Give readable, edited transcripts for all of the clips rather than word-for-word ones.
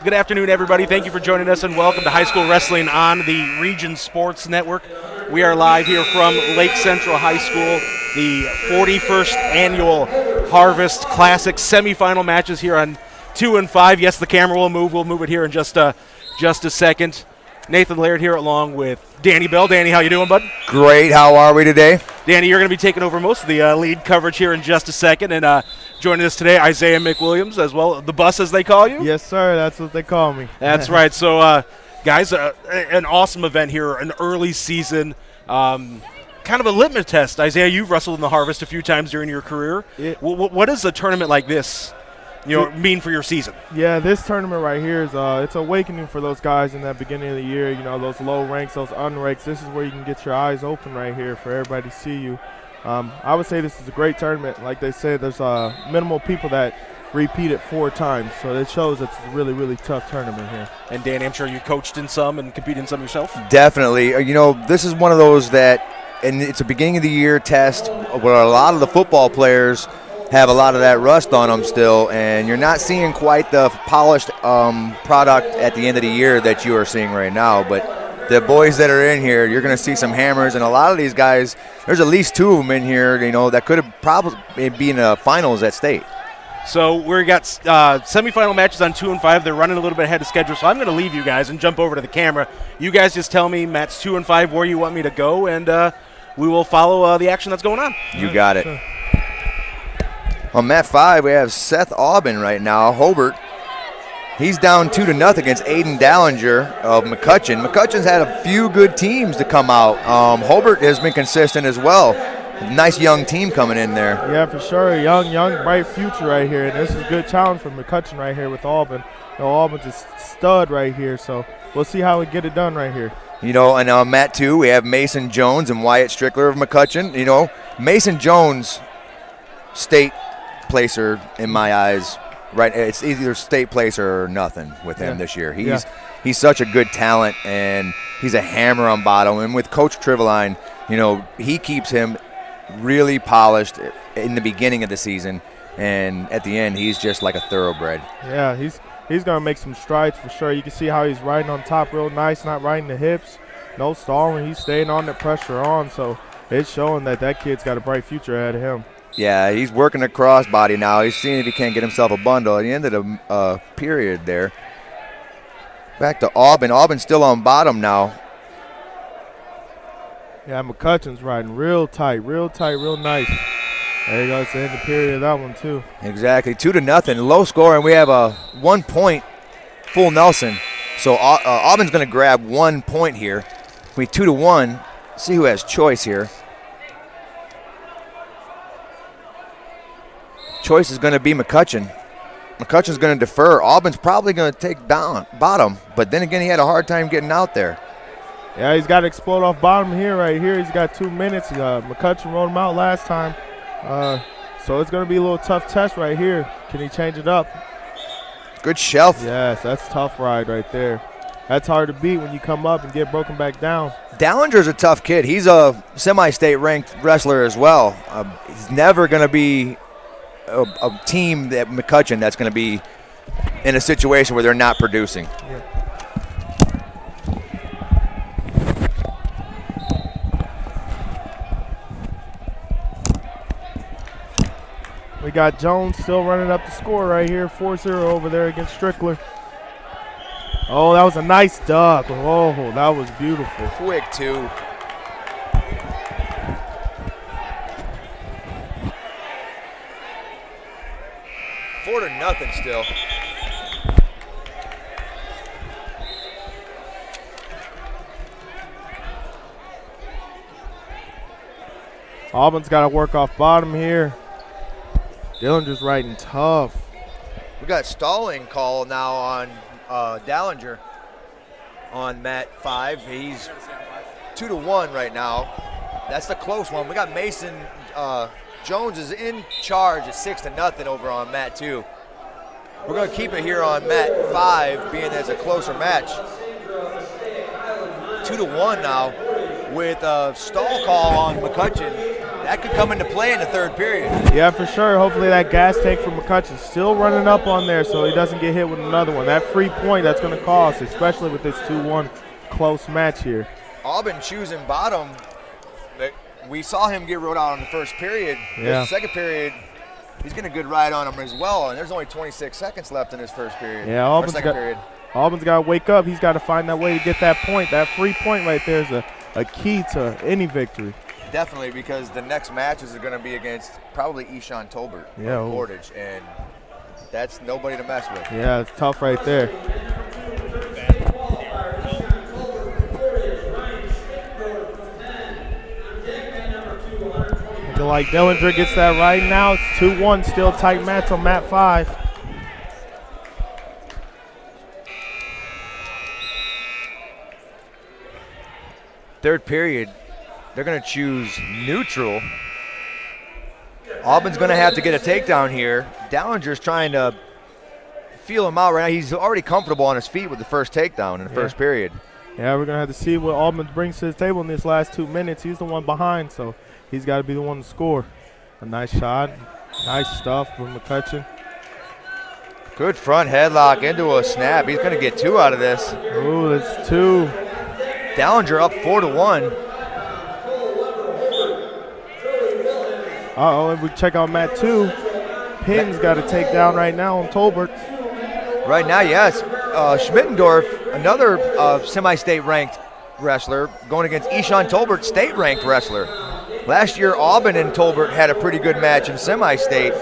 Good afternoon, everybody. Thank you for joining us, and welcome to High School Wrestling on the Region Sports Network. We are live here from Lake Central High School, the 41st Annual Harvest Classic semifinal matches here on 2 and 5. Yes, the camera will move. We'll move it here in just a second. Nathan Laird here along with Danny Bell. Danny, how you doing, bud? Great. How are we today? Danny, you're going to be taking over most of the lead coverage here in just a second. And joining us today, Isaiah McWilliams as well, the bus as they call you. Yes, sir. That's what they call me. That's right. So, guys, an awesome event here, an early season, kind of a litmus test. Isaiah, you've wrestled in the Harvest a few times during your career. Yeah. What does a tournament like this mean for your season? Yeah, this tournament right here is it's awakening for those guys in that beginning of the year. You know, those low ranks, those unranks. This is where you can get your eyes open right here for everybody to see you. I would say this is a great tournament. Like they say, there's minimal people that repeat it 4 times, so it shows it's a really, really tough tournament here. And Danny, I'm sure you coached in some and competed in some yourself. Definitely. You know, this is one of those that, and it's a beginning of the year test where a lot of the football players have a lot of that rust on them still, and you're not seeing quite the polished product at the end of the year that you are seeing right now. But the boys that are in here, you're going to see some hammers, and a lot of these guys, there's at least 2 of them in here, you know, that could have probably been in the finals at state. So we got semifinal matches on 2 and 5. They're running a little bit ahead of schedule, so I'm going to leave you guys and jump over to the camera. You guys just tell me, Matt's 2 and 5, where you want me to go, and we will follow the action that's going on. You got it. On mat 5, we have Seth Aubin right now. Hobart, he's down 2-0 against Aiden Dallinger of McCutcheon. McCutcheon's had a few good teams to come out. Hobart has been consistent as well. Nice young team coming in there. Yeah, for sure. Young, bright future right here. And this is a good challenge for McCutcheon right here with Auburn. You know, Auburn's a stud right here, so we'll see how we get it done right here. You know, and on mat 2, we have Mason Jones and Wyatt Strickler of McCutcheon. You know, Mason Jones, state placer in my eyes. Right, it's either state placer or nothing with him this year. He's such a good talent, and he's a hammer on bottom. And with Coach Triveline, you know, he keeps him really polished in the beginning of the season, and at the end, he's just like a thoroughbred. Yeah, he's gonna make some strides for sure. You can see how he's riding on top real nice, not riding the hips, no stalling. He's staying on the pressure on, so it's showing that kid's got a bright future ahead of him. Yeah, he's working the crossbody now. He's seeing if he can't get himself a bundle at the end of the period there. Back to Aubin. Aubin's still on bottom now. Yeah, McCutcheon's riding real tight, real nice. There you go. It's the end of the period of that one, too. Exactly. 2-0. Low score, and we have a 1 point full Nelson. So Aubin's going to grab 1 point here. We 2-1. See who has choice here. Choice is going to be McCutcheon. McCutcheon's going to defer. Aubin's probably going to take down bottom, but then again, he had a hard time getting out there. Yeah, he's got to explode off bottom here, right here. He's got 2 minutes. McCutcheon rolled him out last time. So it's going to be a little tough test right here. Can he change it up? Good shelf. Yes, that's a tough ride right there. That's hard to beat when you come up and get broken back down. Dallinger's a tough kid. He's a semi-state ranked wrestler as well. He's never going to be a team that McCutcheon that's going to be in a situation where they're not producing. Yeah. We got Jones still running up the score right here, 4-0 over there against Strickler. Oh, that was a nice duck. Oh, that was beautiful. Quick, too. Four to nothing still. Auburn's got to work off bottom here. Dillinger's riding tough. We got stalling call now on Dallinger on mat 5. He's 2-1 right now. That's the close one. We got Mason Jones is in charge at 6-0 over on mat 2. We're going to keep it here on mat 5, being as a closer match. 2-1 now with a stall call on McCutcheon. That could come into play in the third period. Yeah, for sure. Hopefully that gas tank from McCutcheon still running up on there so he doesn't get hit with another one. That free point that's going to cost, especially with this 2-1 close match here. Auburn choosing bottom. We saw him get rode out in the first period. Yeah. The second period, he's getting a good ride on him as well, and there's only 26 seconds left in his first period. Yeah, Auburn's period. Auburn's got to wake up. He's got to find that way to get that point. That free point right there is a key to any victory. Definitely, because the next matches are going to be against probably Eshawn Tolbert of Portage, and that's nobody to mess with. Yeah, it's tough right there. Looking like Dillinger gets that right now. It's 2-1, still tight match on mat 5. Third period, they're going to choose neutral. Auburn's going to have to get a takedown here. Dallinger's trying to feel him out right now. He's already comfortable on his feet with the first takedown in the first period. Yeah, we're going to have to see what Auburn brings to the table in this last 2 minutes. He's the one behind, so he's got to be the one to score. A nice shot. Nice stuff from McCutcheon. Good front headlock into a snap. He's going to get 2 out of this. Ooh, that's 2. Dallinger up 4-1. Uh-oh, if we check out mat 2, Pinn's got a takedown right now on Tolbert. Right now, yes. Schmittendorf, another semi-state ranked wrestler, going against Eshawn Tolbert, state ranked wrestler. Last year, Auburn and Tolbert had a pretty good match in semi-state,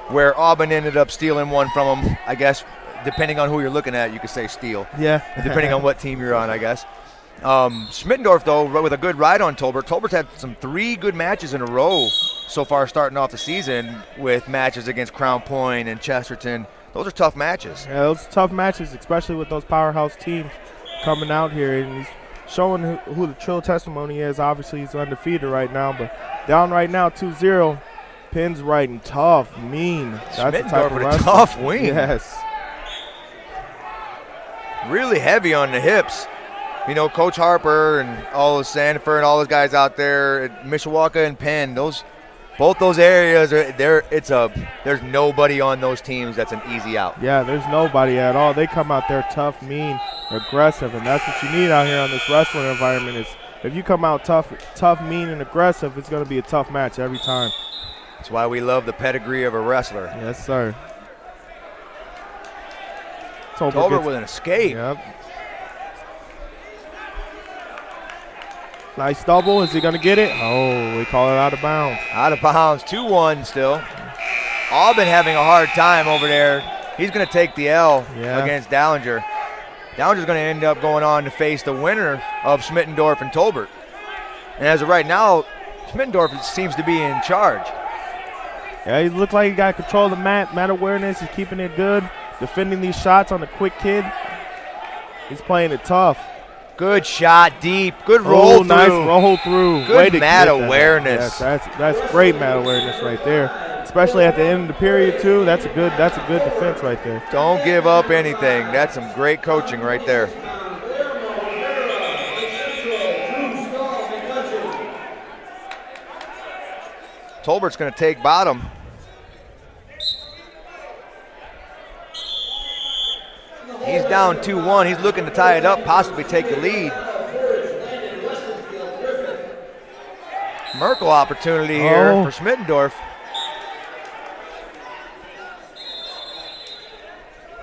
where Auburn ended up stealing one from him, I guess. Depending on who you're looking at, you could say steal. Yeah. Depending on what team you're on, I guess. Schmittendorf, though, with a good ride on Tolbert. Tolbert's had 3 good matches in a row so far starting off the season with matches against Crown Point and Chesterton. Those are tough matches. Yeah, those are tough matches, especially with those powerhouse teams coming out here. And he's showing who the true testimony is. Obviously, he's undefeated right now, but down right now 2-0. Pinn's riding tough, mean. That's the type of with a wrestler. tough wing. Yes. Really heavy on the hips. You know, Coach Harper and all of Sanford and all those guys out there at Mishawaka and Penn, both those areas are there. There's nobody on those teams that's an easy out. Yeah, there's nobody at all. They come out there tough, mean, aggressive, and that's what you need out here on this wrestling environment. Is if you come out tough, mean, and aggressive, it's going to be a tough match every time. That's why we love the pedigree of a wrestler. Yes, sir. Tolbert with an escape. Yep. Nice double. Is he going to get it? Oh, we call it out of bounds. Out of bounds. 2-1 still. Auburn having a hard time over there. He's going to take the L against Dallinger. Dallinger's going to end up going on to face the winner of Schmittendorf and Tolbert. And as of right now, Schmittendorf seems to be in charge. Yeah, he looks like he got control of the mat awareness. He's keeping it good, defending these shots on the quick kid. He's playing it tough. Good shot deep. Good roll through. Nice roll through. Good mat awareness. Yes, that's great mat awareness right there. Especially at the end of the period too. That's a good defense right there. Don't give up anything. That's some great coaching right there. Tolbert's going to take bottom. He's down 2-1. He's looking to tie it up, possibly take the lead. Merkel opportunity here for Schmittendorf.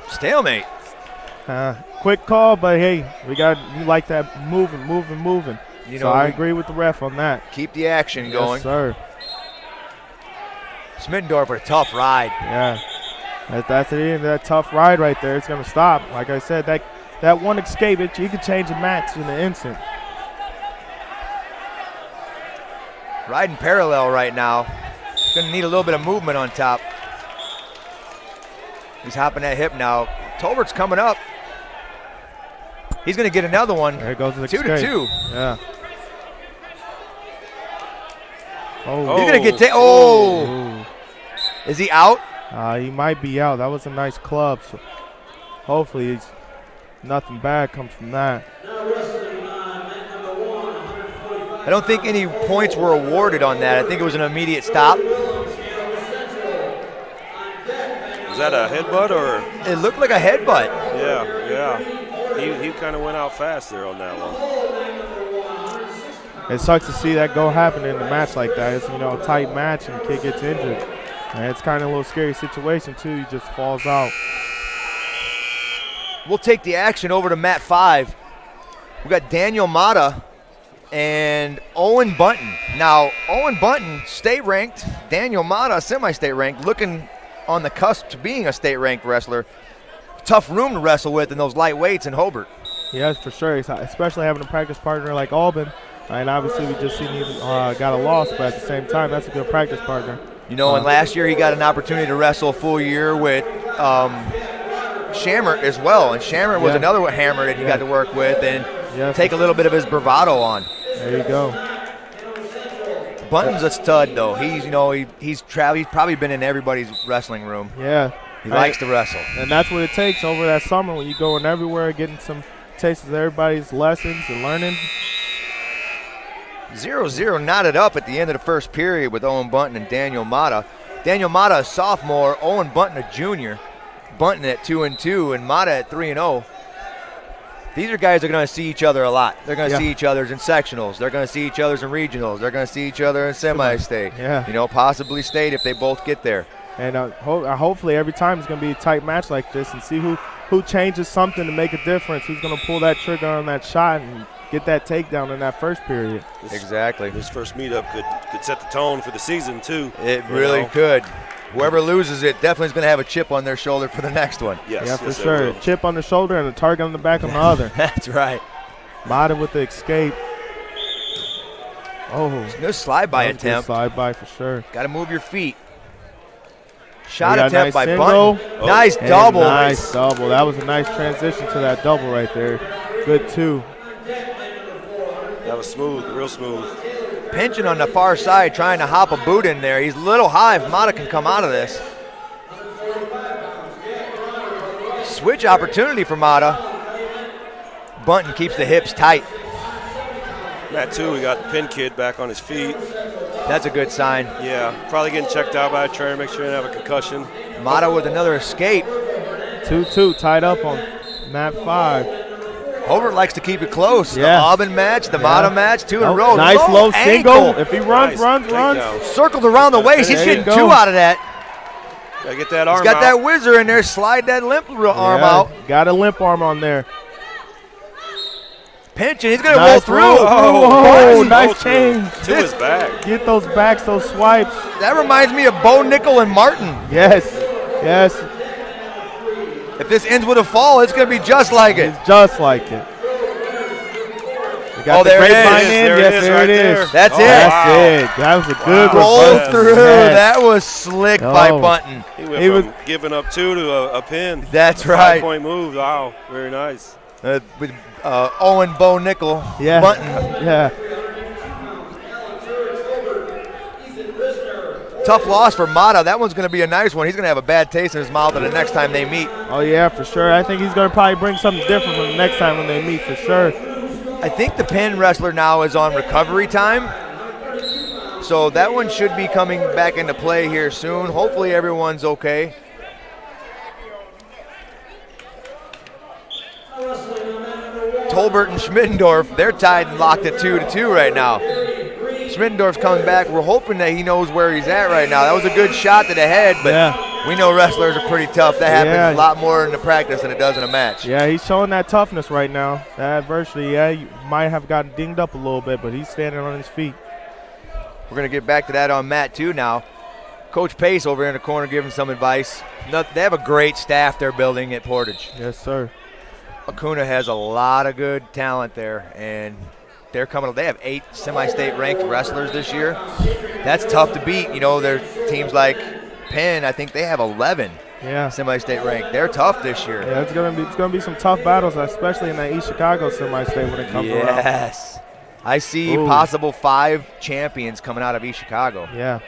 Stalemate. Quick call, but hey, you like that moving. You know, I agree with the ref on that. Keep the action going. Yes, sir. Schmittendorf with a tough ride. Yeah. That's the end of that tough ride right there. It's going to stop. Like I said, that one escape, you could change a match in an instant. Riding parallel right now. Going to need a little bit of movement on top. He's hopping that hip now. Tolbert's coming up. He's going to get another one. There goes the 2-2. Yeah. Oh. He's going to get Is he out? He might be out. That was a nice club. So hopefully nothing bad comes from that. I don't think any points were awarded on that. I think it was an immediate stop. Was that a headbutt or? It looked like a headbutt. Yeah. He kind of went out fast there on that one. It sucks to see that go happen in a match like that. It's, a tight match and the kid gets injured. And it's kind of a little scary situation, too. He just falls out. We'll take the action over to mat 5. We got Daniel Mata and Owen Bunton. Now, Owen Bunton, state ranked. Daniel Mata, semi-state ranked, looking on the cusp to being a state ranked wrestler. Tough room to wrestle with in those light weights in Hobart. Yes, for sure. Especially having a practice partner like Albin. And obviously we just seen he got a loss, but at the same time, that's a good practice partner. And last year he got an opportunity to wrestle a full year with Shammer as well. And Shammer was another hammer that he got to work with and take a little bit of his bravado on. There you go. Bunton's a stud, though. He's probably been in everybody's wrestling room. Yeah. He likes to wrestle. And that's what it takes over that summer when you going everywhere, getting some tastes of everybody's lessons and learning. 0-0 knotted up at the end of the first period with Owen Bunton and Daniel Mata. Daniel Mata, a sophomore, Owen Bunton, a junior. Bunton at 2-2 and Mata at 3-0. These are guys that are going to see each other a lot. They're going to see each other's in sectionals. They're going to see each other's in regionals. They're going to see each other in semi-state. Yeah. Possibly state if they both get there. And hopefully every time it's going to be a tight match like this and see who changes something to make a difference, who's going to pull that trigger on that shot and get that takedown in that first period. Exactly. This first meetup could set the tone for the season, too. It really could. Whoever loses it definitely is going to have a chip on their shoulder for the next one. Yes, for sure. A chip on the shoulder and a target on the back on the other. That's right. Mata with the escape. Oh. Good slide-by attempt. Slide-by for sure. Got to move your feet. Shot attempt by single. Bunton. Nice double. Nice double. That was a nice transition to that double right there. Good, too. That was smooth, real smooth. Pinching on the far side, trying to hop a boot in there. He's a little high if Mata can come out of this. Switch opportunity for Mata. Bunton keeps the hips tight. Mat 2, we got the Pin Kid back on his feet. That's a good sign. Yeah, probably getting checked out by a trainer, make sure he doesn't have a concussion. Mata with another escape. 2-2 tied up on mat 5. Hobart likes to keep it close. Yeah. The Aubin match, the Mata match, 2 in a row. Nice low single. Ankle. If he runs. Circled around the waist. He's getting 2 out of that. Gotta get that arm He's got out. that whizzer in there. Slide that limp arm out. Got a limp arm on there. Pinching. He's going to roll through. Oh, nice change. To his back. Get those backs, those swipes. That reminds me of Bo Nickel and Martin. Yes. If this ends with a fall, it's going to be just like it. It's just like it. Oh, there it is. There it is. That's it. That's it. That was a good roll through. That was slick by Bunton. He went from giving up 2 to a pin. That's a right. 5-point move. Wow, very nice. With Owen Bo Nickel. Bunton. Yeah. Tough loss for Mata. That one's going to be a nice one. He's going to have a bad taste in his mouth the next time they meet. Oh, yeah, for sure. I think he's going to probably bring something different from the next time when they meet, for sure. I think the pin wrestler now is on recovery time. So that one should be coming back into play here soon. Hopefully everyone's okay. Tolbert and Schmiddendorf, they're tied and locked at 2-2 right now. Schmiddendorf's coming back. We're hoping that he knows where he's at right now. That was a good shot to the head, but we know wrestlers are pretty tough. That happens a lot more in the practice than it does in a match. Yeah, he's showing that toughness right now. That adversity, he might have gotten dinged up a little bit, but he's standing on his feet. We're going to get back to that on mat 2 now. Coach Pace over in the corner giving some advice. They have a great staff they're building at Portage. Yes, sir. Acuna has a lot of good talent there, and they're coming. They have 8 semi-state ranked wrestlers this year. That's tough to beat. There's teams like Penn. I think they have 11 semi-state ranked. They're tough this year. Yeah, it's gonna be some tough battles, especially in that East Chicago semi-state when it comes around. Yes, I see possible 5 champions coming out of East Chicago. Yeah.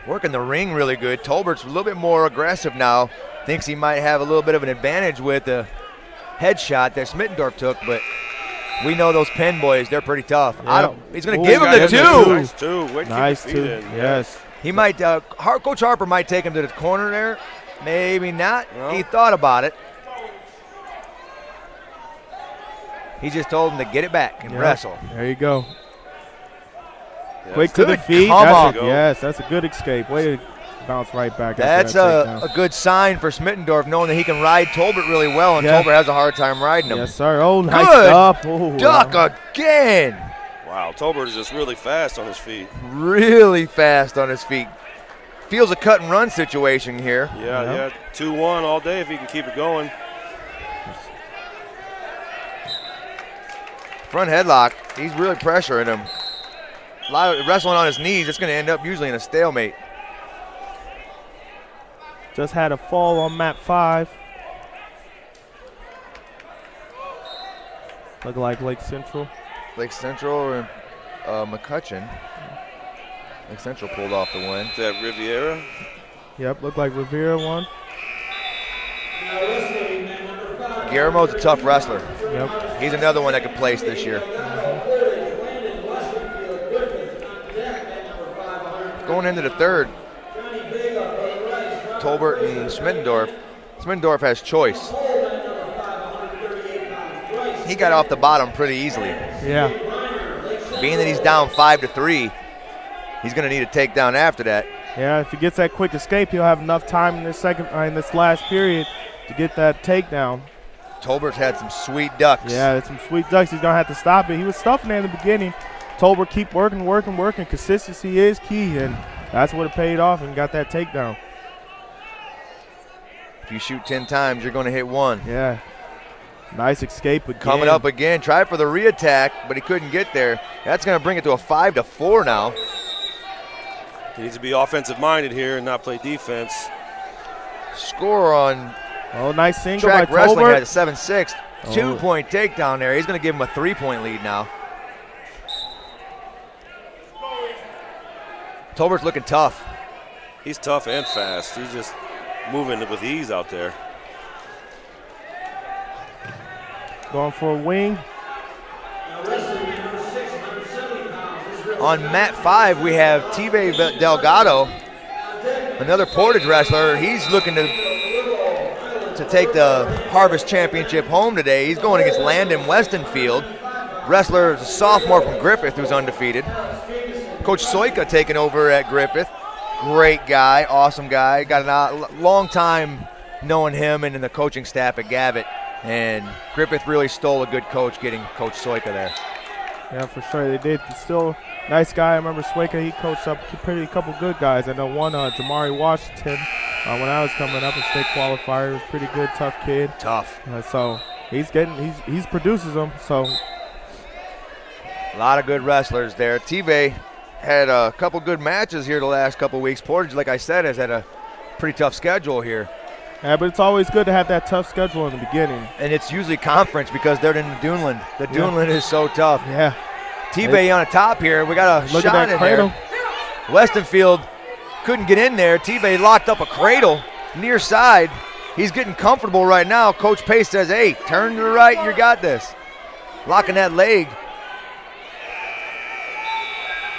Working the ring really good. Tolbert's a little bit more aggressive now. Thinks he might have a little bit of an advantage with the headshot that Schmittendorf took, but We know those Penn boys; they're pretty tough. Yeah. He's going Ooh, to give him got the him the two. two. Nice two. Way to keep Nice his feet too. in. Yes. He might. Coach Harper might take him to the corner there. Maybe not. No. He thought about it. He just told him to get it back and Yep. wrestle. There you go. Yeah, Quick to the good feet. come That's up. yes, that's a good escape. Way to bounce right back. after That's that a takedown. good sign for Smittendorf, knowing that he can ride Tolbert really well, and Yeah. Tolbert has a hard time riding him. Yes, sir. Oh, nice Good up. Oh, Duck wow. again. Wow, Tolbert is just really fast on his feet. Really fast on his feet. Feels a cut and run situation here. Yeah, Yeah. yeah. 2-1 all day if he can keep it going. Front headlock. He's really pressuring him. A lot of wrestling on his knees. It's going to end up usually in a stalemate. Just had a fall on mat 5. Look like Lake Central. Lake Central or McCutcheon. Lake Central pulled off the win. Is that Riviera? Yep, look like Rivera won. Guillermo's a tough wrestler. Yep. He's another one that could place this year. Going into the third, Tolbert and Smittendorf. Smittendorf has choice. He got off the bottom pretty easily. Yeah. Being that he's down 5-3, he's going to need a takedown after that. Yeah, if he gets that quick escape, he'll have enough time in this last period to get that takedown. Tolbert's had some sweet ducks. Yeah, that's some sweet ducks. He's going to have to stop it. He was stuffing it in the beginning. Tolbert keep working. Consistency is key, and that's what it paid off and got that takedown. If you shoot 10 times, you're going to hit one. Yeah. Nice escape again. Coming up again, tried for the re-attack, but he couldn't get there. That's going to bring it to a 5-4 now. He needs to be offensive-minded here and not play defense. Score on Oh, nice single by Track Wrestling Tolbert. had a 7-6. Oh. 2-point takedown there. He's going to give him a 3-point lead now. Tolbert's looking tough. He's tough and fast. He's just moving with ease out there. Going for a wing. On mat 5, we have Tive Delgado, another Portage wrestler. He's looking to take the Harvest Championship home today. He's going against Landon Westenfield. Wrestler is a sophomore from Griffith who's undefeated. Coach Soika taking over at Griffith. Great guy, awesome guy. Got a long time knowing him and in the coaching staff at Gavitt. And Griffith really stole a good coach getting Coach Soika there. Yeah, for sure they did. Still nice guy. I remember Swaka, he coached up a couple good guys. I know one, Jamari Washington, when I was coming up, a state qualifier. He was pretty good, tough kid. Tough. So he's produces them. So A lot of good wrestlers there. Tive had a couple good matches here the last couple weeks. Portage, like I said, has had a pretty tough schedule here. yeah, but it's always good to have that tough schedule in the beginning. And it's usually conference because they're in the Duneland. The Duneland is so tough. Yeah. Tive on the top here. We got a Look shot at that in cradle. there. Westenfield couldn't get in there. Tive locked up a cradle near side. He's getting comfortable right now. Coach Pace says, hey, turn to the right. You got this. Locking that leg.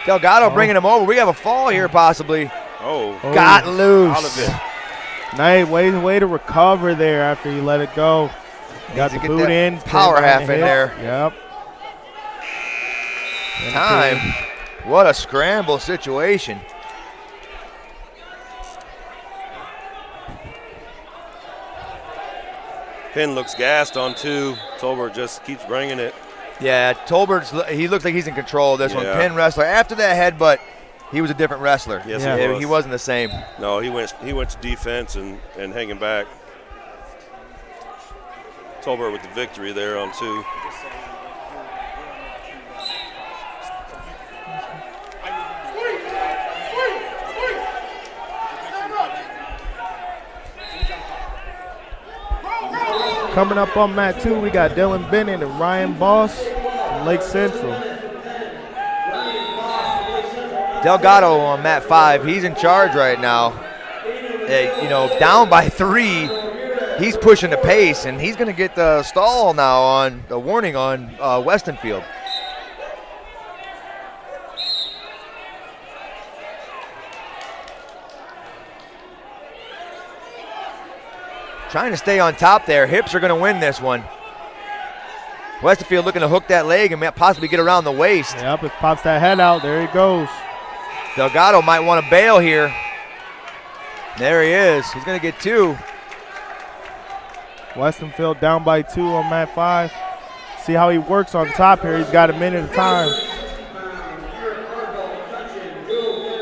Delgado bringing him over. We have a fall here possibly. Oh, Got loose. out of it. Nice way to recover there after you let it go. Got to the get boot that in. power pinned half behind the in hip. there. Yep. Time. What a scramble situation. Penn looks gassed on 2. Tolbert just keeps bringing it. Yeah, Tolbert's, he looks like he's in control of this one. Yeah. Penn wrestler. After that headbutt, he was a different wrestler. Yes, Yeah. he He was. wasn't the same. No, he went to defense and hanging back. Tolbert with the victory there on 2. Coming up on mat 2, we got Dylan Bennett and Ryan Boss from Lake Central. Delgado on mat 5. He's in charge right now. Down by 3. he's pushing the pace, and he's going to get the stall now on the warning on Westonfield. Trying to stay on top there. Hips are going to win this one. Westerfield looking to hook that leg and possibly get around the waist. Yep, it pops that head out. There he goes. Delgado might want to bail here. There he is. He's going to get 2. Westonfield down by 2 on mat 5. See how he works on top here. He's got a minute of time.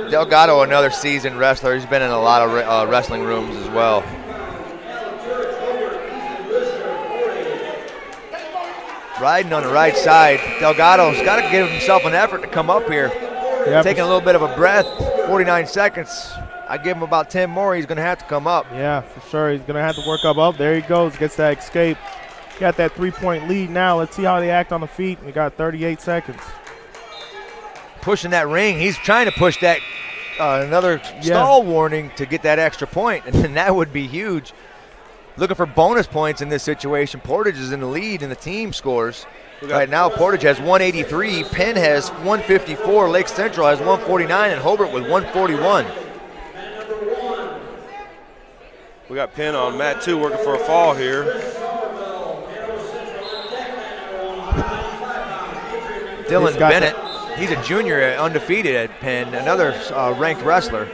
Delgado, another seasoned wrestler. He's been in a lot of wrestling rooms as well. Riding on the right side. Delgado's got to give himself an effort to come up here. Yep. Taking a little bit of a breath. 49 seconds. I give him about 10 more. He's going to have to come up. Yeah, for sure. He's going to have to work up. There he goes. Gets that escape. Got that 3-point lead now. Let's see how they act on the feet. We got 38 seconds. Pushing that ring. He's trying to push that another stall warning to get that extra point, and that would be huge. Looking for bonus points in this situation. Portage is in the lead in the team scores. Right now, Portage has 183. Penn has 154. Lake Central has 149, and Hobart with 141. We got Penn on mat 2 working for a fall here. Dylan Bennett, he's a junior, undefeated at Penn, another ranked wrestler.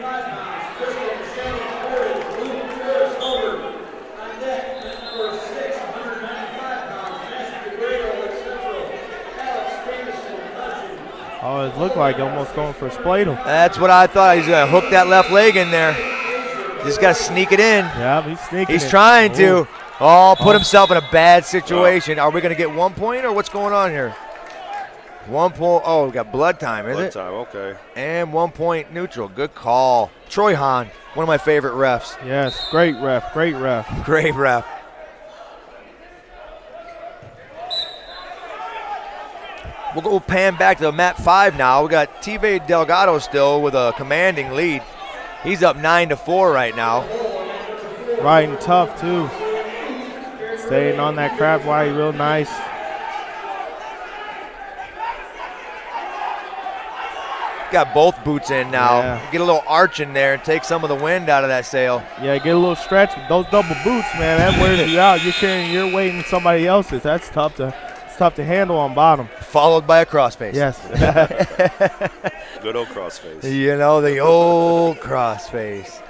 Oh, it looked like almost going for a spladle. That's what I thought. He's going to hook that left leg in there. Just got to sneak it in. Yeah, he's sneaking. He's trying to. Put himself in a bad situation. Are we going to get 1 point or what's going on here? 1 point. Oh, we got blood time, is it? Blood time, okay. And 1 point neutral. Good call. Troy Hahn, one of my favorite refs. Yes, great ref, great ref. Great ref. We'll pan back to mat 5 now. We got Tive Delgado still with a commanding lead. He's up 9-4 right now. Riding tough too. Staying on that crab wire real nice. Got both boots in now. Yeah. Get a little arch in there and take some of the wind out of that sail. Yeah, get a little stretch. Those double boots, man, that wears you out. You're carrying your weight and somebody else's. That's tough to handle on bottom. Followed by a crossface. Yes. Good old crossface. You know, the old crossface.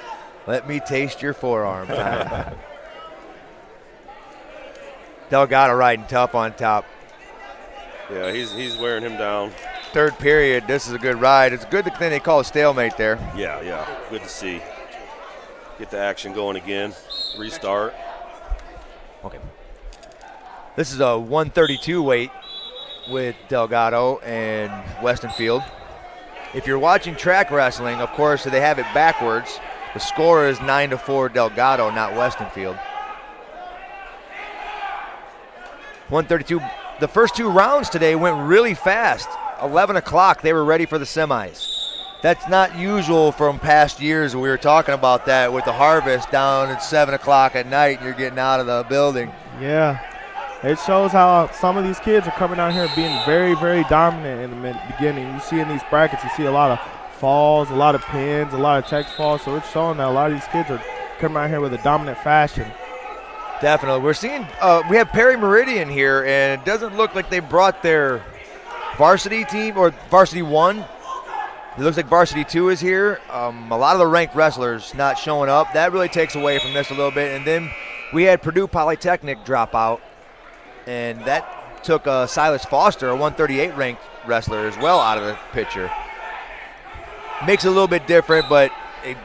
Let me taste your forearm time. Delgado riding tough on top. Yeah, he's wearing him down. Third period, this is a good ride. It's a good thing they call a stalemate there. Yeah, good to see. Get the action going again. Restart. Okay. This is a 132 weight with Delgado and Westonfield. If you're watching track wrestling, of course, they have it backwards. The score is 9-4 Delgado, not Westonfield. 132. The first 2 rounds today went really fast. 11 o'clock, they were ready for the semis. That's not usual from past years. We were talking about that with the Harvest down at 7 o'clock at night and you're getting out of the building. Yeah. It shows how some of these kids are coming out here being very, very dominant in the beginning. You see in these brackets, you see a lot of falls, a lot of pins, a lot of check falls. So it's showing that a lot of these kids are coming out here with a dominant fashion. Definitely. We're seeing, we have Perry Meridian here, and it doesn't look like they brought their varsity team or varsity 1. It looks like varsity 2 is here. A lot of the ranked wrestlers not showing up. That really takes away from this a little bit. And then we had Purdue Polytechnic drop out. And that took Silas Foster, a 138 ranked wrestler, as well out of the picture. Makes it a little bit different, but it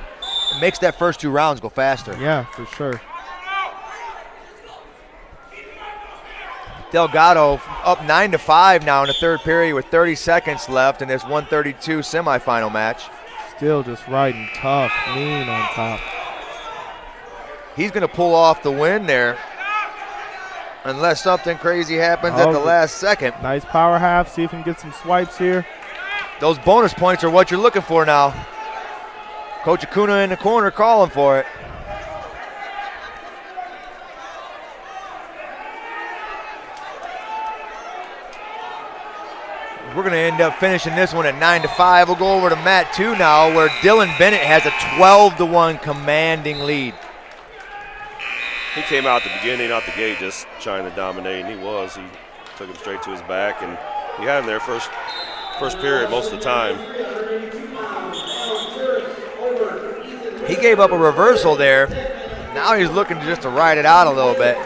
makes that first 2 rounds go faster. Yeah, for sure. Delgado up 9-5 now in the third period with 30 seconds left in this 132 semifinal match. Still just riding tough, mean on top. He's going to pull off the win there. Unless something crazy happens at the last second. Nice power half. See if we can get some swipes here. Those bonus points are what you're looking for now. Coach Acuna in the corner calling for it. we're going to end up finishing this one at 9-5. We'll go over to Mat 2 now, where Dylan Bennett has a 12-1 commanding lead. He came out the beginning, out the gate, just trying to dominate, and he was. He took him straight to his back, and he had him there first period most of the time. He gave up a reversal there. Now he's looking just to ride it out a little bit.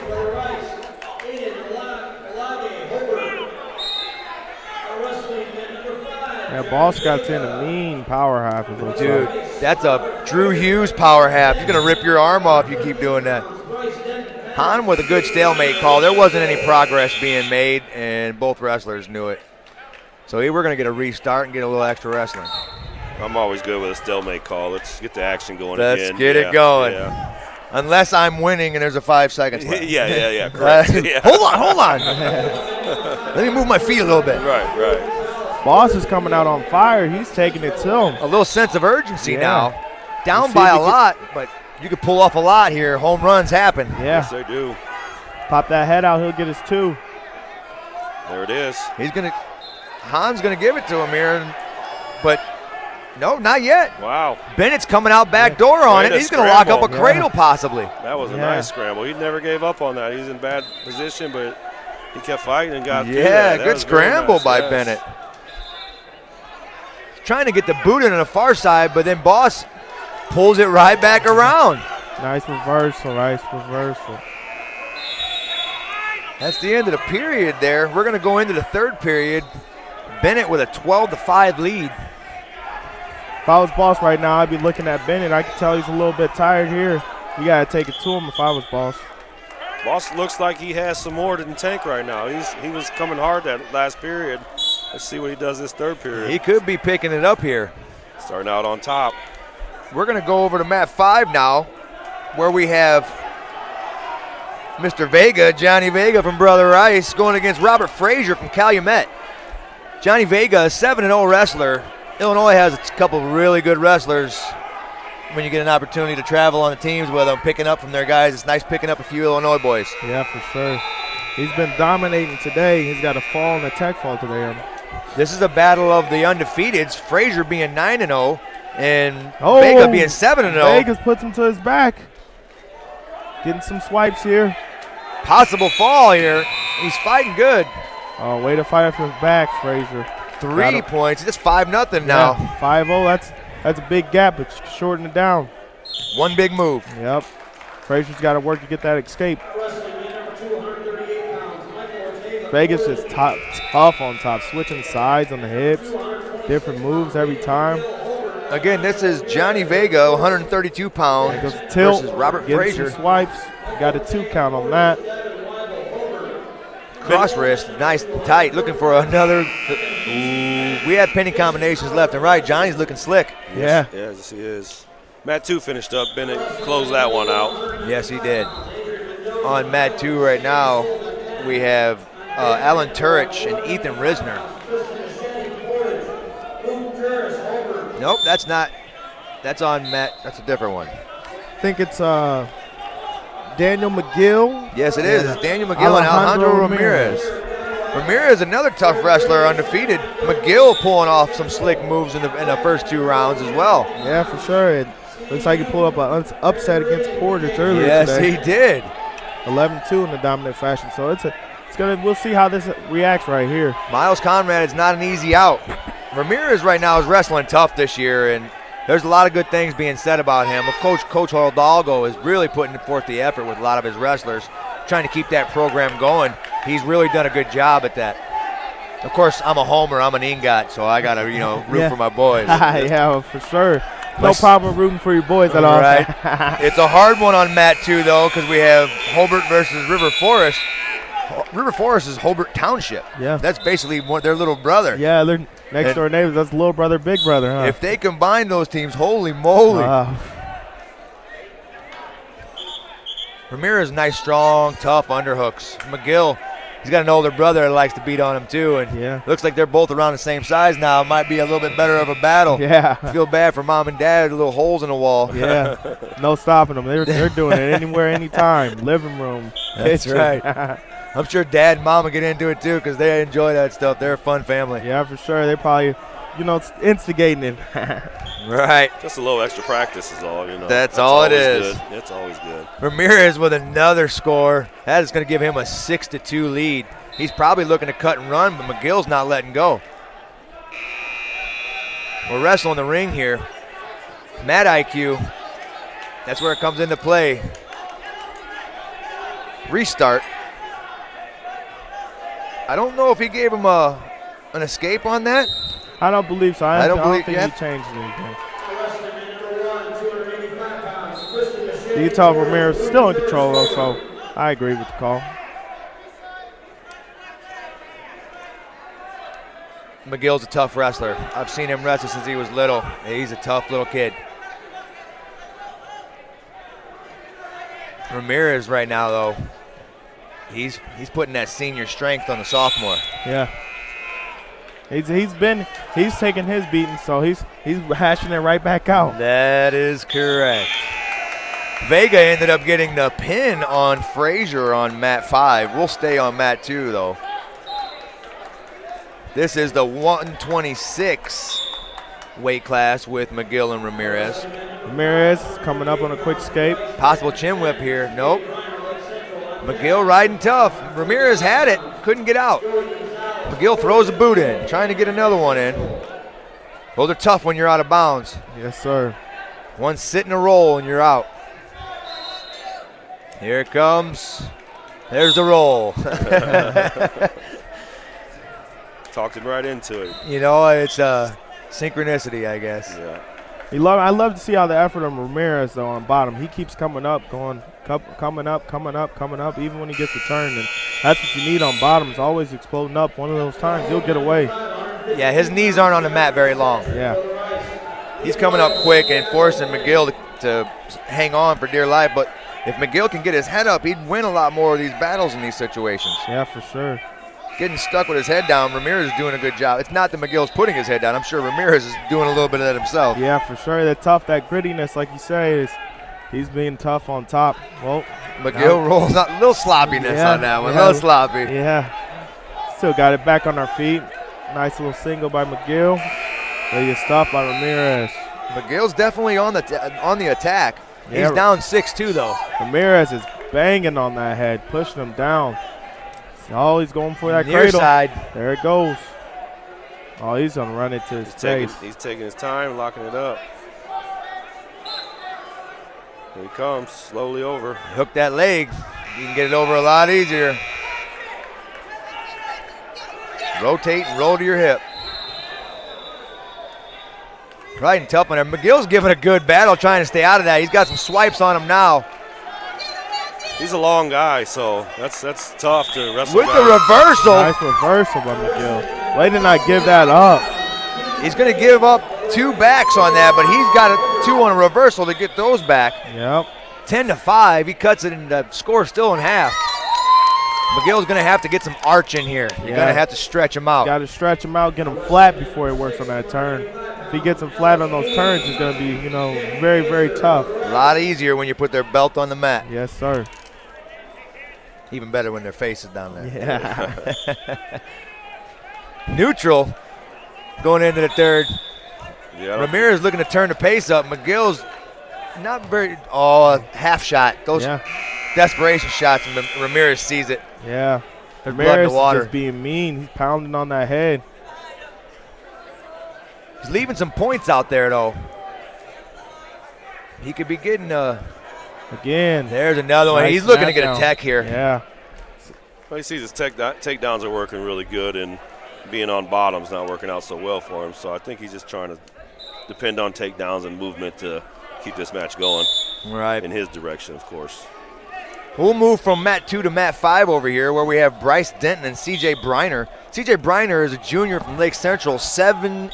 Yeah, Boss got in a mean power half. Dude, that's a Drew Hughes power half. You're going to rip your arm off if you keep doing that. Hahn with a good stalemate call. There wasn't any progress being made, and both wrestlers knew it. So we're going to get a restart and get a little extra wrestling. I'm always good with a stalemate call. Let's get the action going Let's again. get it going. Yeah. Unless I'm winning and there's a 5 seconds left. Yeah, correct. Yeah. Hold on. Let me move my feet a little bit. Right. Boss is coming out on fire. He's taking it to him. A little sense of urgency Yeah. now. Down see by if a he lot, but you can pull off a lot here. Home runs happen. Yeah. Yes, they do. Pop that head out. He'll get his 2. There it is. Hahn's gonna give it to him here, but no, not yet. Wow. Bennett's coming out back door on Way it. to He's gonna lock up a scramble. cradle possibly. That was a Yeah. nice scramble. He never gave up on that. He's in bad position, but he kept fighting and got through Yeah, that. That good was very scramble nice, by yes. Bennett. Trying to get the boot in on the far side, but then Boss pulls it right back around. Nice reversal. That's the end of the period there. We're going to go into the third period. Bennett with a 12-5 lead. If I was Boss right now, I'd be looking at Bennett. I can tell he's a little bit tired here. You got to take it to him if I was Boss. Boss looks like he has some more than tank right now. He was coming hard that last period. Let's see what he does this third period. He could be picking it up here. Starting out on top. We're going to go over to Mat 5 now, where we have Mr. Vega, Johnny Vega from Brother Rice, going against Robert Frazier from Calumet. Johnny Vega, a 7-0 wrestler. Illinois has a couple of really good wrestlers. When you get an opportunity to travel on the teams with them, picking up from their guys, it's nice picking up a few Illinois boys. Yeah, for sure. He's been dominating today. He's got a fall and a tech fall today. This is a battle of the undefeateds, Frazier being 9-0 and Oh, Vega being 7-0. Vegas puts him to his back. Getting some swipes here. Possible fall here. He's fighting good. Oh, way to fight for his back, Frazier. 3 points. It's 5-0 now. Yeah, 5-0. That's a big gap, but shorten it down. One big move. Yep. Frazier's got to work to get that escape. Vegas is tough on top, switching sides on the hips, different moves every time. Again, this is Johnny Vega, 132 pounds, Goes tilt, versus Robert getting Frazier. some swipes. Got a 2 count on that. Cross wrist, nice, tight, looking for another. Ooh, we have pinning combinations left and right. Johnny's looking slick. Yeah. Yes, he is. Mat 2 finished up. Bennett closed that one out. Yes, he did. On Mat 2 right now, we have Alan Turich and Ethan Risner. Nope, that's not. That's on Matt. That's a different one. I think it's Daniel McGill. Yes, it is. It's Daniel McGill and Alejandro Ramirez. Ramirez, another tough wrestler, undefeated. McGill pulling off some slick moves in the first 2 rounds as well. Yeah, for sure. It looks like he pulled up an upset against Portage earlier today. Yes, he did. 11-2 in the dominant fashion. So we'll see how this reacts right here. Miles Conrad is not an easy out. Ramirez right now is wrestling tough this year, and there's a lot of good things being said about him. Of Coach Hidalgo is really putting forth the effort with a lot of his wrestlers, trying to keep that program going. He's really done a good job at that. Of course, I'm a homer. I'm an ingot, so I got to, root for my boys. Yeah, for sure. No problem rooting for your boys at all. Right. It's a hard one on Mat 2, though, because we have Hobart versus River Forest. River Forest is Hobart Township. Yeah. That's basically their little brother. Yeah, they're next door neighbors. That's little brother, big brother, huh? If they combine those teams, holy moly. Ramirez, nice, strong, tough underhooks. McGill He's got an older brother that likes to beat on him too, and Yeah. looks like they're both around the same size now. Might be a little bit better of a battle. Yeah. Feel bad for mom and dad, little holes in the wall. Yeah. No stopping them. They're doing it anywhere, anytime. Living room. That's kitchen. right. I'm sure dad and mom will get into it too because they enjoy that stuff. They're a fun family. Yeah, for sure. They probably, instigating it. Right. Just a little extra practice is all, That's all it always is. Good. It's always good. Ramirez with another score. That is going to give him a 6-2 lead. He's probably looking to cut and run, but McGill's not letting go. We're wrestling the ring here. Mat IQ. That's where it comes into play. Restart. I don't know if he gave him an escape on that. I don't believe so. I don't think believe- he changed anything. You can tell Ramirez is still in control, though, so I agree with the call. McGill's a tough wrestler. I've seen him wrestle since he was little. He's a tough little kid. Ramirez right now, though, he's putting that senior strength on the sophomore. Yeah. He's taking his beating, so he's hashing it right back out. That is correct. Vega ended up getting the pin on Frazier on mat 5. We'll stay on mat 2, though. This is the 126 weight class with McGill and Ramirez. Ramirez coming up on a quick escape. Possible chin whip here. Nope. McGill riding tough. Ramirez had it. Couldn't get out. McGill throws a boot in, trying to get another one in. Those are tough when you're out of bounds. Yes, sir. One sit in a roll and you're out. Here it comes. There's the roll. Talked him right into it. It's synchronicity, I guess. Yeah. I love to see how the effort of Ramirez, though, on bottom. He keeps coming up, coming up, even when he gets the turn. And that's what you need on bottoms, always exploding up. One of those times, he'll get away. Yeah, his knees aren't on the mat very long. Yeah. He's coming up quick and forcing McGill to hang on for dear life. But if McGill can get his head up, he'd win a lot more of these battles in these situations. Yeah, for sure. Getting stuck with his head down, Ramirez is doing a good job. It's not that McGill's putting his head down. I'm sure Ramirez is doing a little bit of that himself. Yeah, for sure. That tough, that grittiness, like you say, he's being tough on top. Well, McGill rolls out a little sloppiness on that one. A little sloppy. Yeah. Still got it back on our feet. Nice little single by McGill. They get stopped by Ramirez. McGill's definitely on the attack. Yeah. He's down 6-2 though. Ramirez is banging on that head, pushing him down. Oh, he's going for that Near cradle. side. There it goes. Oh, he's going to run it to his face. He's taking his time, locking it up. Here he comes, slowly over. Hook that leg. You can get it over a lot easier. Rotate and roll to your hip. Riding tough on there. McGill's giving a good battle trying to stay out of that. He's got some swipes on him now. He's a long guy, so that's tough to wrestle With the around. reversal. Nice reversal by McGill. Way to not give that up. He's going to give up 2 backs on that, but he's got 2 on a reversal to get those back. Yep. 10-5. He cuts it, and the score's still in half. McGill's going to have to get some arch in here. You're going to have to stretch him out. Got to stretch him out, get him flat before he works on that turn. If he gets him flat on those turns, it's going to be, very, very tough. A lot easier when you put their belt on the mat. Yes, sir. Even better when their face is down there. Yeah. Neutral going into the third. Yeah, Ramirez looking to turn the pace up. McGill's not very. Oh, half shot. Those desperation shots, and Ramirez sees it. Yeah. There's blood in Ramirez the water. is just being mean. He's pounding on that head. He's leaving some points out there, though. He could be getting Again. There's another one. Nice He's looking to get a knockdown. tech here. Yeah. Well, he sees his takedowns are working really good, and being on bottom's not working out so well for him. So I think he's just trying to depend on takedowns and movement to keep this match going. Right. In his direction, of course. We'll move from mat 2 to mat 5 over here, where we have Bryce Denton and C.J. Briner. C.J. Briner is a junior from Lake Central, 7-0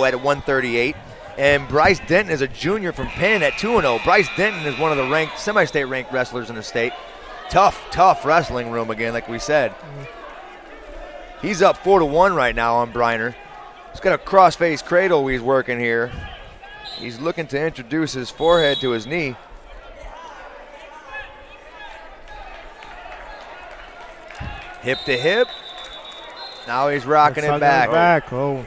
at 138. And Bryce Denton is a junior from Penn at 2-0. Bryce Denton is one of the semi-state ranked wrestlers in the state. tough wrestling room again, like we said. He's up 4-1 right now on Briner. He's got a cross-face cradle he's working here. He's looking to introduce his forehead to his knee. Hip to hip. Now he's rocking it back. Oh,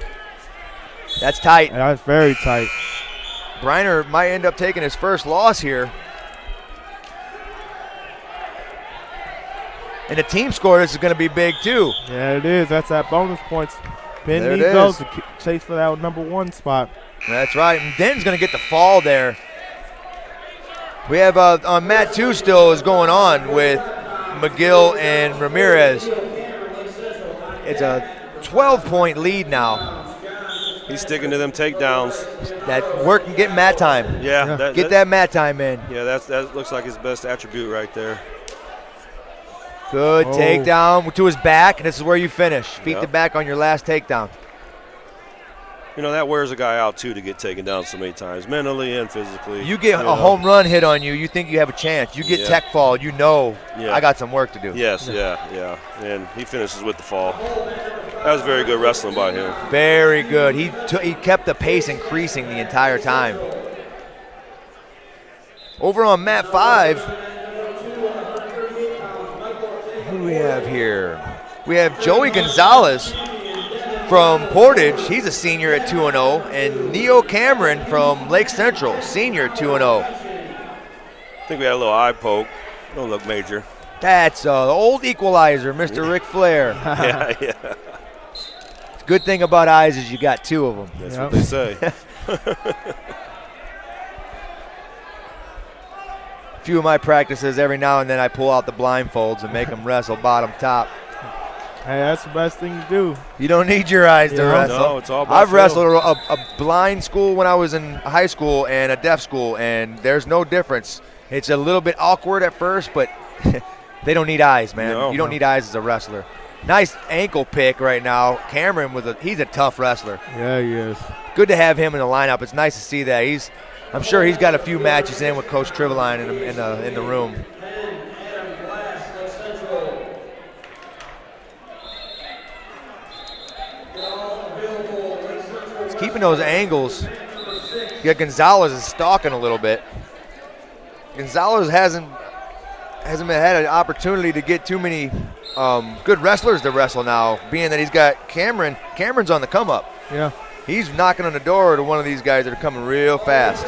That's tight. that's very tight. Briner might end up taking his first loss here. And the team score, this is going to be big too. Yeah, it is. That's that bonus points. Ben There it needs those is. to chase for that number 1 spot. That's right. And Denton's going to get the fall there. We have on Mat 2 still is going on with McGill and Ramirez. It's a 12-point lead now. He's sticking to them takedowns. That work and get mat time. Yeah, Get that mat time in. Yeah, that looks like his best attribute right there. Good takedown to his back, and this is where you finish. Feet Yep. to back on your last takedown. You know, that wears a guy out, too, to get taken down so many times, mentally and physically. You get a know. home run hit on you, you think you have a chance. You get Yeah. tech fall, you know Yeah. I got some work to do. Yes, yeah. And he finishes with the fall. That was very good wrestling by him. Very good. He kept the pace increasing the entire time. Over on mat 5, who do we have here? We have Joey Gonzalez from Portage. He's a senior at 2-0. And Neo Cameron from Lake Central, senior at 2-0. I think we had a little eye poke. Don't look major. That's the old equalizer, Mr. Ric Flair. Yeah. Good thing about eyes is you got 2 of them. That's Yep. what they say. Few of my practices, every now and then I pull out the blindfolds and make them wrestle bottom top. Hey, that's the best thing to do. You don't need your eyes to Yeah. wrestle. No, it's all about I've feel. wrestled a blind school when I was in high school and a deaf school, and there's no difference. It's a little bit awkward at first, but they don't need eyes, man. No. You don't need eyes as a wrestler. Nice ankle pick right now. Cameron he's a tough wrestler. Yeah, he is. Good to have him in the lineup. It's nice to see that. I'm sure he's got a few matches in with Coach Triveline in the room. He's keeping those angles. Yeah, Gonzalez is stalking a little bit. Gonzalez hasn't had an opportunity to get too many good wrestlers to wrestle now, being that he's got Cameron. Cameron's on the come up. Yeah. He's knocking on the door to one of these guys that are coming real fast.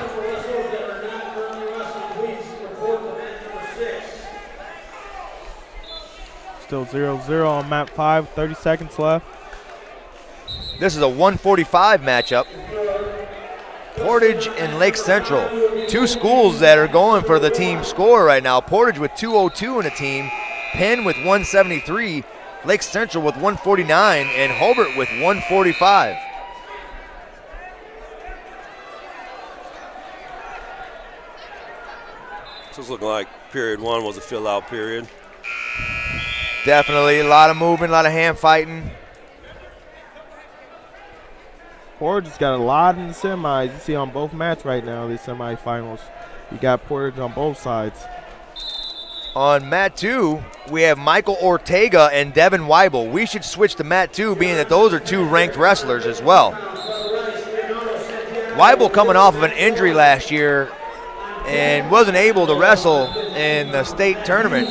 Still 0-0 on map 5, 30 seconds left. This is a 145 matchup. Portage and Lake Central, 2 schools that are going for the team score right now. Portage with 202 in the team, Penn with 173, Lake Central with 149, and Hobart with 145. So it's looking like period 1 was a fill-out period. Definitely a lot of movement, a lot of hand fighting. Portage has got a lot in the semis. You see on both mats right now, these semifinals. You got Portage on both sides. On mat 2, we have Michael Ortega and Devin Weibel. We should switch to mat 2, being that those are 2 ranked wrestlers as well. Weibel coming off of an injury last year and wasn't able to wrestle in the state tournament.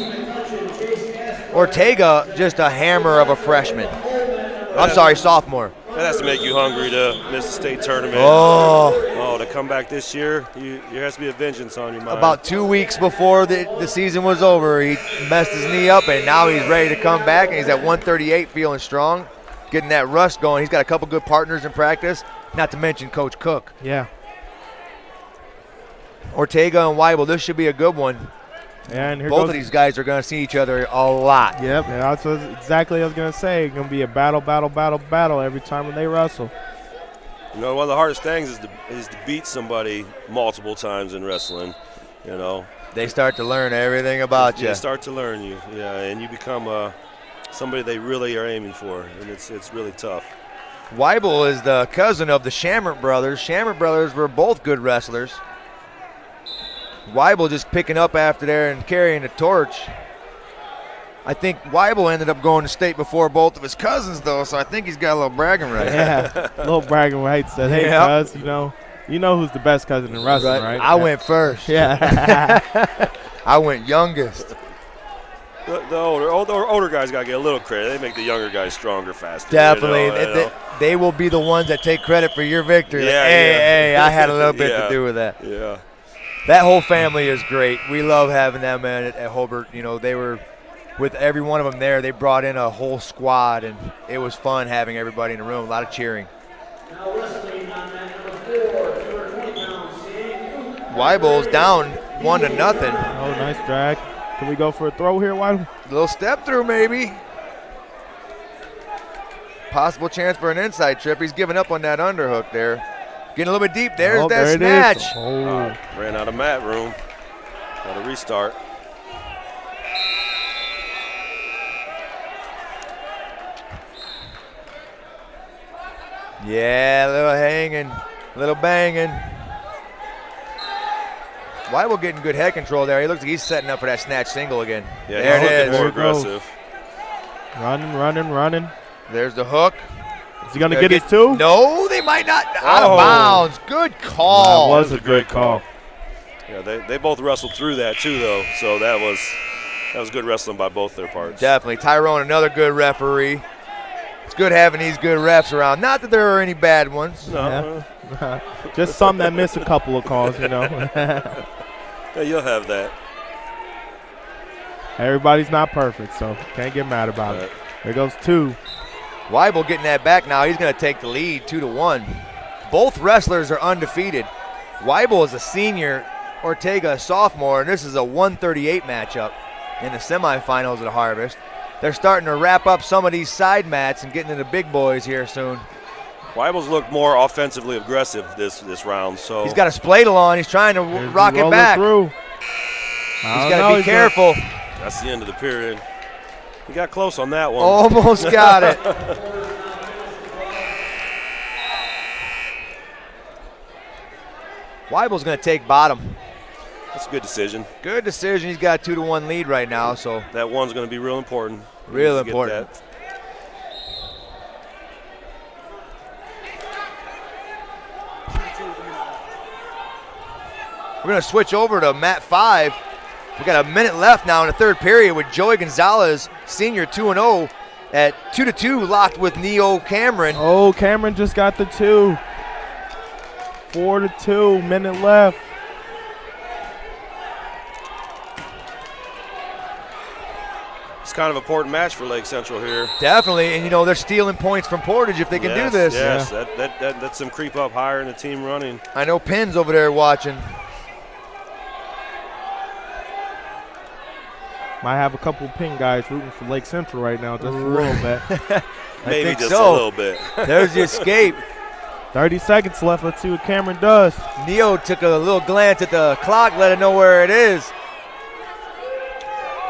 Ortega, just a hammer of a freshman. I'm sorry, sophomore. That has to make you hungry to miss the state tournament. Oh, To come back this year, there has to be a vengeance on your mind. about 2 weeks before the season was over, he messed his knee up, and now he's ready to come back, and he's at 138 feeling strong, getting that rust going. He's got a couple good partners in practice, not to mention Coach Cook. Yeah. Ortega and Weibel, this should be a good one. And here Both goes. of these guys are going to see each other a lot. Yep, that's exactly what I was going to say. It's going to be a battle every time when they wrestle. You know, one of the hardest things is to beat somebody multiple times in wrestling. You know, They start to learn everything about you. They start to learn you, and you become somebody they really are aiming for, and it's really tough. Weibel is the cousin of the Shamrock brothers. Shamrock brothers were both good wrestlers. Weibel just picking up after there and carrying the torch. I think Weibel ended up going to state before both of his cousins, though, so I think he's got a little bragging rights. Yeah, a little bragging rights. Said, hey, Yep. cuz, you know who's the best cousin in wrestling, right? I went first. Yeah. I went youngest. The older guys got to get a little credit. They make the younger guys stronger faster. Definitely. You know? They will be the ones that take credit for your victory. Yeah, hey, yeah. I had a little bit Yeah. to do with that. Yeah. That whole family is great. We love having them at Hobart. They were with every one of them there. They brought in a whole squad, and it was fun having everybody in the room. A lot of cheering. Weibel's down 1-0. Oh, nice drag. Can we go for a throw here, Weibel? Little step through, maybe. Possible chance for an inside trip. He's giving up on that underhook there. Getting a little bit deep. There's that there snatch. It is. Oh. Ran out of mat room. Got to restart. Yeah, a little hanging, a little banging. Weibel getting good head control there. He looks like he's setting up for that snatch single again. Yeah, there he's it looking is. more There it goes. aggressive. Running. There's the hook. Is he going to get his two? No, they might not. Out Oh. of bounds. Good call. That was a good call. Yeah, they both wrestled through that too, though. So that was good wrestling by both their parts. Definitely. Tyrone, another good referee. It's good having these good refs around. Not that there are any bad ones. No, Just some that miss a couple of calls, yeah, you'll have that. Everybody's not perfect, so can't get mad about it. There goes two. Weibel getting that back now. He's going to take the lead 2-1. Both wrestlers are undefeated. Weibel is a senior, Ortega a sophomore, and this is a 138 matchup in the semifinals at Harvest. They're starting to wrap up some of these side mats and getting into big boys here soon. Weibel's looked more offensively aggressive this round. So He's got a spladle on. He's trying to Here's rock the it roller back. Through. He's got to be careful. that's the end of the period. He got close on that one. Almost got it. Weibel's going to take bottom. That's a good decision. Good decision. He's got a 2-1 lead right now, so That one's going to be real important. Real Needs to get important. that. we're going to switch over to mat 5. We got a minute left now in the third period with Joey Gonzalez, senior 2-0, at 2-2, locked with Neo Cameron. Oh, Cameron just got the two. 4-2, minute left. It's kind of an important match for Lake Central here. Definitely, and they're stealing points from Portage if they can do this. Yes, that lets them creep up higher in the team running. I know Pinn's over there watching. Might have a couple of pin guys rooting for Lake Central right now, just a little bit. Maybe think just so. a little bit. There's the escape. 30 seconds left. Let's see what Cameron does. Neo took a little glance at the clock, let him know where it is.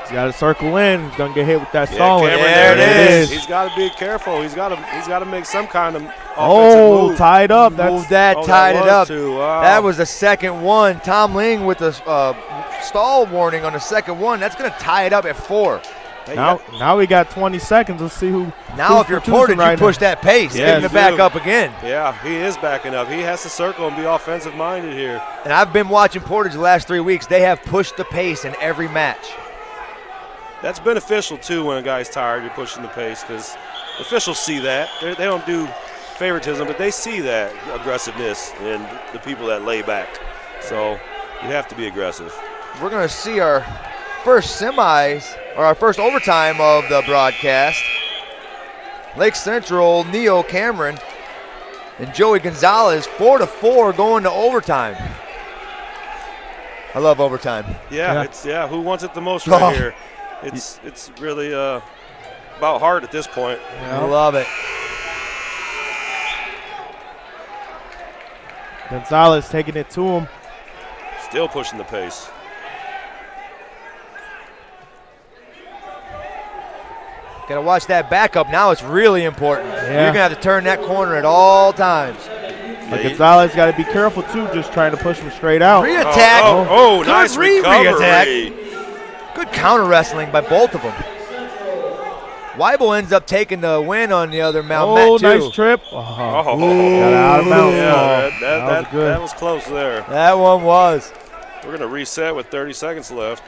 He's got to circle in. He's gonna get hit with that Yeah, stalling. Cameron, There there it it is. is. He's got to be careful. He's got to make some kind of offensive Oh, move. tied up. Moved that, Oh, tied that it was up. too. Wow. That was the second one. Tom Ling with the stall warning on the second one. That's going to tie it up at 4. Hey, Now we got 20 seconds. Let's see who. Now, who's if you're producing Portage, right you push now. that pace, Yeah, getting you it back do. up again. Yeah, he is backing up. He has to circle and be offensive minded here. And I've been watching Portage the last 3 weeks. They have pushed the pace in every match. That's beneficial too when a guy's tired. You're pushing the pace because officials see that. They don't do favoritism, but they see that aggressiveness in the people that lay back. So you have to be aggressive. We're going to see our first semis, or our first overtime of the broadcast. Lake Central, Neo Cameron, and Joey Gonzalez, 4-4 going to overtime. I love overtime. Yeah. Who wants it the most right Oh. here? It's really about heart at this point. I love it. Gonzalez taking it to him. Still pushing the pace. Got to watch that backup now. It's really important. Yeah. You're going to have to turn that corner at all times. But Gonzalez got to be careful too, just trying to push him straight out. Re-attack. Oh, Good nice re-attack. recovery. Good counter wrestling by both of them. Weibel ends up taking the win on the other mount. Oh, Matt, too. nice trip. Oh, Got out of bounds. yeah, was good. that was close there. That one was. We're going to reset with 30 seconds left.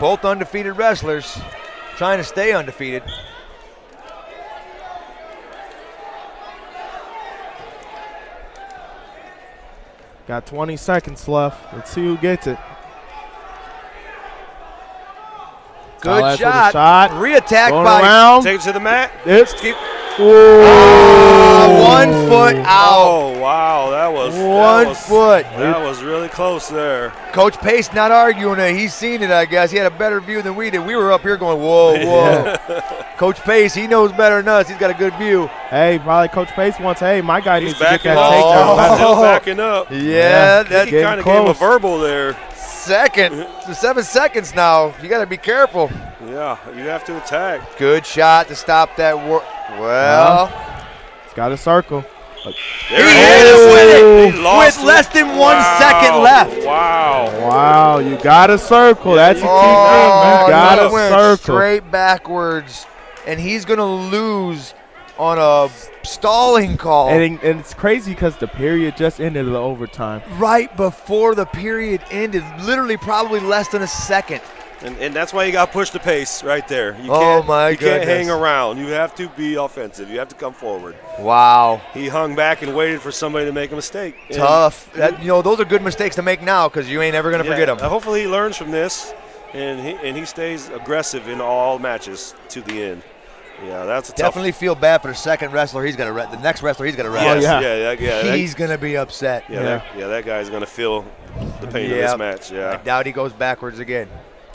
Both undefeated wrestlers trying to stay undefeated. Got 20 seconds left. Let's see who gets it. Good Salas with a shot. shot. Reattack Going by around. Take it to the mat. It's Keep. Oh, 1 foot out. Oh, wow. That was 1 foot. That was really close there. Coach Pace not arguing it. He's seen it, I guess. He had a better view than we did. We were up here going, whoa, whoa. Coach Pace, he knows better than us. He's got a good view. Hey, probably Coach Pace wants, hey, my guy He's needs to get backing that up. takedown. Oh. Still backing up. Yeah, that He kind of gave him a verbal there. second. 7 seconds now. You got to be careful. Yeah, you have to attack. Good shot to stop that. Well, He's got a circle. There he it hit is. it with He it lost with less than 1 second Wow. left. Wow. Wow, you got a circle. That's a key thing. Oh, You got no, a went circle. straight backwards, and he's going to lose on a stalling call And it's crazy because the period just ended the overtime. right before the period ended, literally probably less than a second. And that's why you got to push the pace right there. You Oh, can't, my You can't goodness. hang around. You have to be offensive. You have to come forward. Wow. He hung back and waited for somebody to make a mistake. And Tough. Those are good mistakes to make now because you ain't ever going to forget them. Hopefully he learns from this, and he stays aggressive in all matches to the end. Yeah, that's a Definitely feel bad for the second wrestler. The next wrestler he's going to tough. wrestle. Yes, yeah. He's going to be upset. That guy's gonna feel the pain of Yep. this match. Yeah. I doubt he goes backwards again.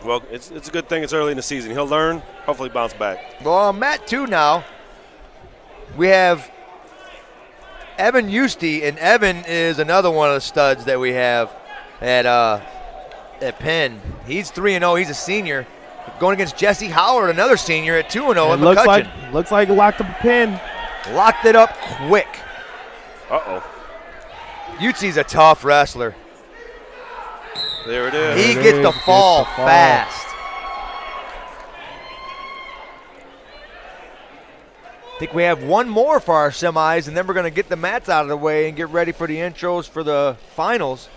Well, it's a good thing it's early in the season. He'll learn. Hopefully, bounce back. Well, Matt, too, now. We have Evan Euste, and Evan is another one of the studs that we have at Penn. He's 3-0. He's a senior. Going against Jesse Howard, another senior at 2-0 at McCutcheon. Looks like he locked up a pin. Locked it up quick. Uh-oh. Euste's a tough wrestler. There it is. He it gets is. the Gets fall the fall. fast. I think we have one more for our semis, and then we're going to get the mats out of the way and get ready for the intros for the finals.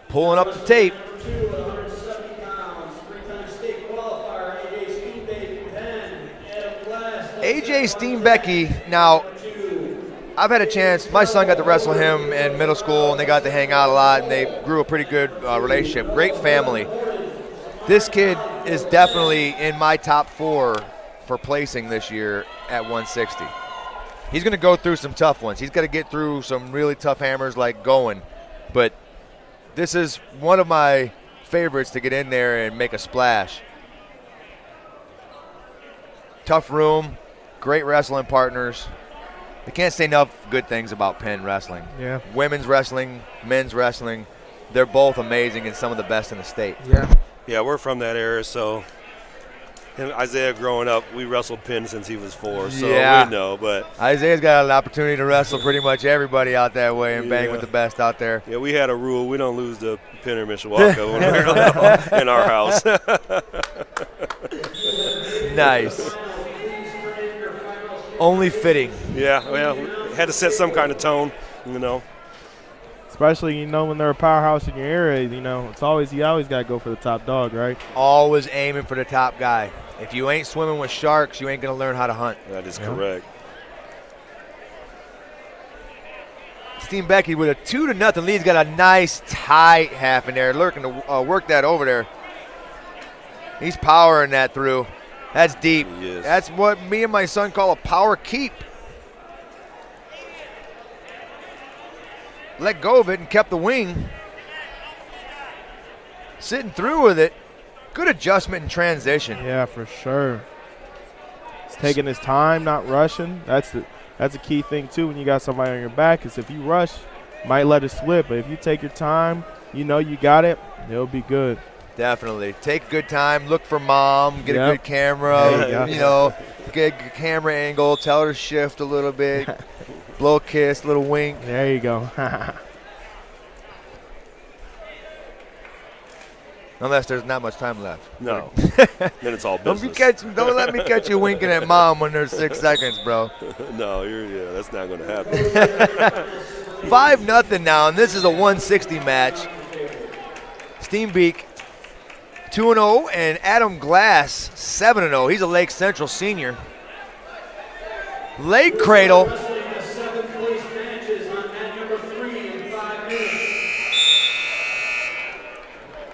Pulling up the tape. AJ Steenbecky, now, I've had a chance, my son got to wrestle him in middle school, and they got to hang out a lot, and they grew a pretty good relationship. Great family. This kid is definitely in my top 4 for placing this year at 160. He's going to go through some tough ones. He's got to get through some really tough hammers like Goen, but this is one of my favorites to get in there and make a splash. Tough room, great wrestling partners. I can't say enough good things about Penn wrestling. Yeah. Women's wrestling, men's wrestling, they're both amazing and some of the best in the state. Yeah. Yeah, we're from that era, so him, Isaiah growing up, we wrestled Penn since he was 4, so Yeah. we know. But Isaiah's got an opportunity to wrestle pretty much everybody out that way and bang Yeah. with the best out there. yeah, we had a rule: we don't lose to Penn or Mishawaka when we're in our house. Nice. Only fitting. Yeah, well, we had to set some kind of tone, you know. Especially, when they're a powerhouse in your area, you always got to go for the top dog, right? Always aiming for the top guy. If you ain't swimming with sharks, you ain't going to learn how to hunt. That is correct. Steenbecky with a 2-0 lead. He's got a nice tight half in there, looking to work that over there. He's powering that through. That's deep. He is. That's what me and my son call a power keep. Let go of it and kept the wing. Sitting through with it. Good adjustment and transition. Yeah, for sure. He's taking his time, not rushing. That's a key thing, too, when you got somebody on your back, is if you rush, might let it slip. But if you take your time, you got it, it'll be good. Definitely. Take good time. Look for mom. Get a Yep. good camera. There you go. Get a good camera angle. Tell her to shift a little bit. Blow a kiss, little wink. There you go. Unless there's not much time left. No. Then it's all business. Don't let me catch you winking at Mom when there's 6 seconds, bro. No, that's not going to happen. 5-0 now, and this is a 160 match. Steenbeek 2-0, and Adam Glass 7-0. He's a Lake Central senior. Leg cradle.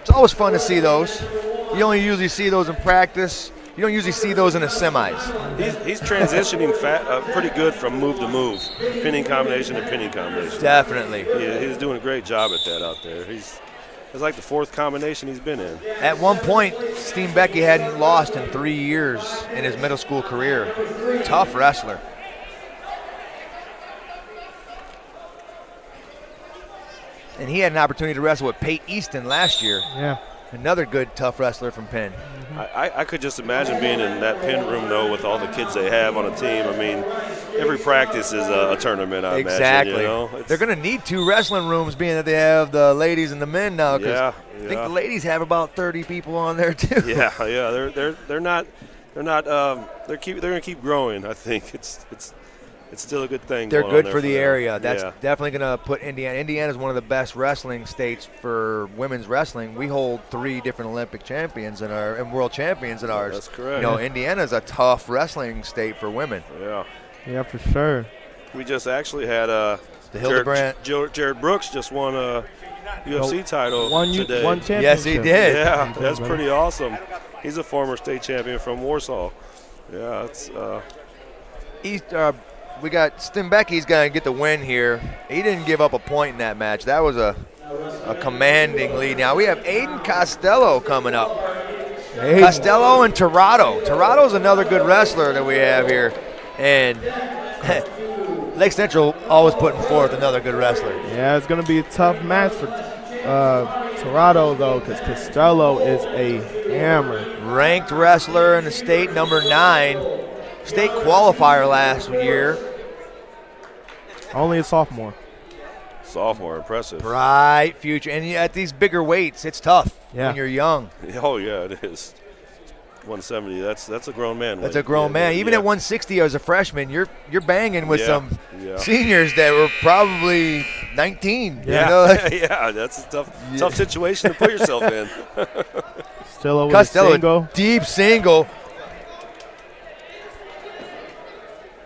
It's always fun to see those. You only usually see those in practice. You don't usually see those in the semis. He's transitioning pretty good from move to move, pinning combination to pinning combination. Definitely. He's doing a great job at that out there. It's like the 4th combination he's been in. At one point, Steenbecky hadn't lost in 3 years in his middle school career. Tough wrestler. And he had an opportunity to wrestle with Pate Easton last year. Yeah. Another good, tough wrestler from Penn. I could just imagine being in that pin room, though, with all the kids they have on a team. I mean, every practice is a tournament, I exactly. imagine. You know? They're going to need 2 wrestling rooms, being that they have the ladies and the men now. Yeah, I think the ladies have about 30 people on there too. Yeah. They're going to keep growing. I think it's still a good thing. They're going good on for there the them. area. That's Yeah. definitely going to put Indiana. Indiana's one of the best wrestling states for women's wrestling. We hold 3 different Olympic champions and world champions in ours. That's correct. You know, Indiana's a tough wrestling state for women. Yeah. Yeah, for sure. We just actually had The Hildebrandt. Jared Brooks just won a UFC title today. One championship. Yes, he did. Yeah, that's pretty awesome. He's a former state champion from Warsaw. Yeah, it's We got Steenbecky's going to get the win here. He didn't give up a point in that match. That was a commanding lead. Now we have Aiden Costello coming up. Costello and Tirado. Tirado's another good wrestler that we have here. And Lake Central always putting forth another good wrestler. Yeah, it's going to be a tough match for Tirado, though, because Costello is a hammer. Ranked wrestler in the state, number 9. State qualifier last year. Only a sophomore. sophomore, impressive. Bright future. And at these bigger weights, it's tough when you're young. Oh, yeah, it is. 170, that's a grown man. That's a grown man. Even at 160 as a freshman, you're banging with some seniors that were probably 19. Yeah, you know? yeah, that's a tough situation to put yourself in. Still over Costello, single. Deep single.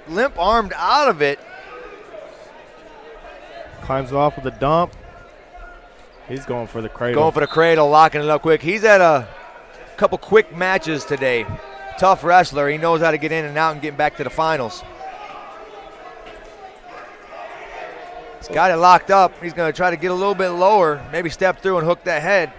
Limp armed out of it. Climbs off with a dump. He's going for the cradle. Going for the cradle, locking it up quick. He's had a couple quick matches today. Tough wrestler. He knows how to get in and out and get back to the finals. He's got it locked up. He's going to try to get a little bit lower, maybe step through and hook that head.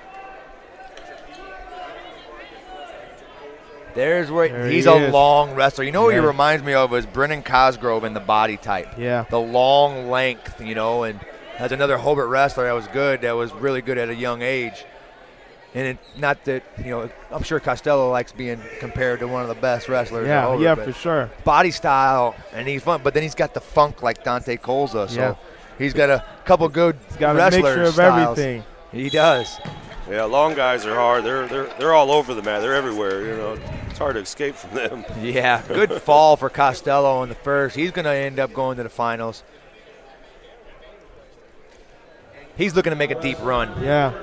There's where he's a long wrestler. You know what he reminds me of is Brennan Cosgrove in the body type. Yeah. The long length, you know, and that's another Hobart wrestler that was good, that was really good at a young age. And not that, you know, I'm sure Costello likes being compared to one of the best wrestlers. Yeah, Hobart, yeah, for sure. Body style, and he's fun, but then he's got the funk like Dante Colza. So he's got a couple good got a wrestler mixture of styles. everything. He does. Yeah, long guys are hard. They're all over the mat. They're everywhere. You know, it's hard to escape from them. Yeah, good fall for Costello in the first. He's going to end up going to the finals. He's looking to make a deep run. Yeah,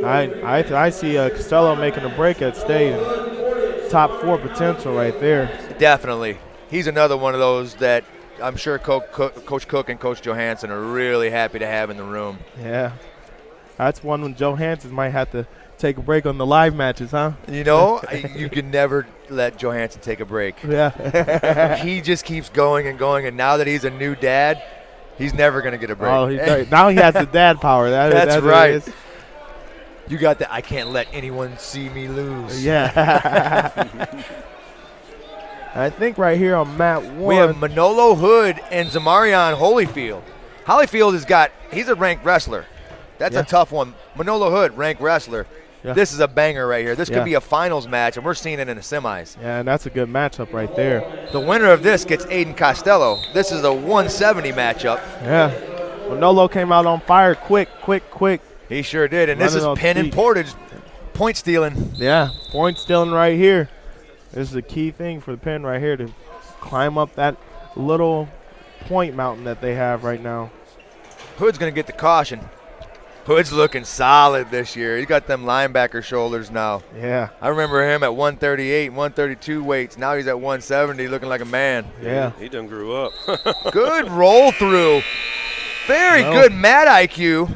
I see Costello making a break at state. And top 4 potential right there. Definitely. He's another one of those that I'm sure Coach Cook and Coach Johansson are really happy to have in the room. Yeah. That's one when Johansson might have to take a break on the live matches, huh? You know, you can never let Johansson take a break. Yeah. He just keeps going and going, and now that he's a new dad, he's never going to get a break. Oh, now he has the dad power. That's right. You got that. I can't let anyone see me lose. Yeah. I think right here on mat 1. We have Manolo Hood and Zamarian Holyfield. Holyfield he's a ranked wrestler. That's a tough one. Manolo Hood, ranked wrestler. Yeah. This is a banger right here. This could be a finals match, and we're seeing it in the semis. Yeah, and that's a good matchup right there. The winner of this gets Aiden Costello. This is a 170 matchup. Yeah. Manolo came out on fire quick. He sure did, and this is Penn and Portage point stealing. Yeah, point stealing right here. This is a key thing for the Penn right here to climb up that little point mountain that they have right now. Hood's going to get the caution. Hood's looking solid this year. He's got them linebacker shoulders now. Yeah, I remember him at 138, 132 weights. Now he's at 170 looking like a man. yeah. He done grew up. Good roll through. Very good mat IQ.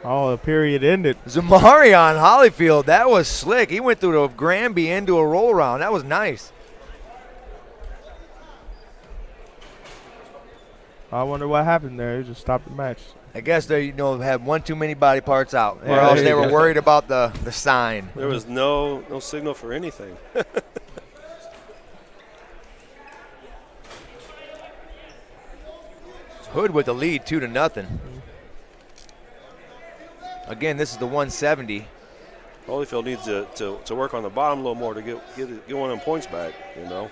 Oh, the period ended. Zamarion Holyfield, that was slick. He went through a Granby into a roll round. That was nice. I wonder what happened there. He just stopped the match. I guess they had one too many body parts out, or Yeah, else there they you were go. worried about the sign. There was no signal for anything. Hood with the lead, 2-0. Again, this is the 170. Holyfield needs to work on the bottom a little more to get one of them points back, you know.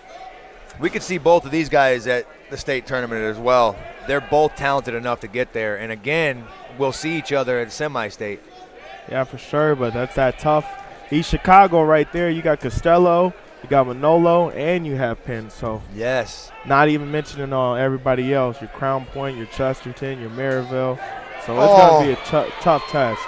We could see both of these guys at the state tournament as well. They're both talented enough to get there. And again, we'll see each other at semi-state. Yeah, for sure, but that's that tough. East Chicago right there. You got Costello, you got Manolo, and you have Penn. So Yes. not even mentioning everybody else, your Crown Point, your Chesterton, your Maryville. So it's going to be a tough test.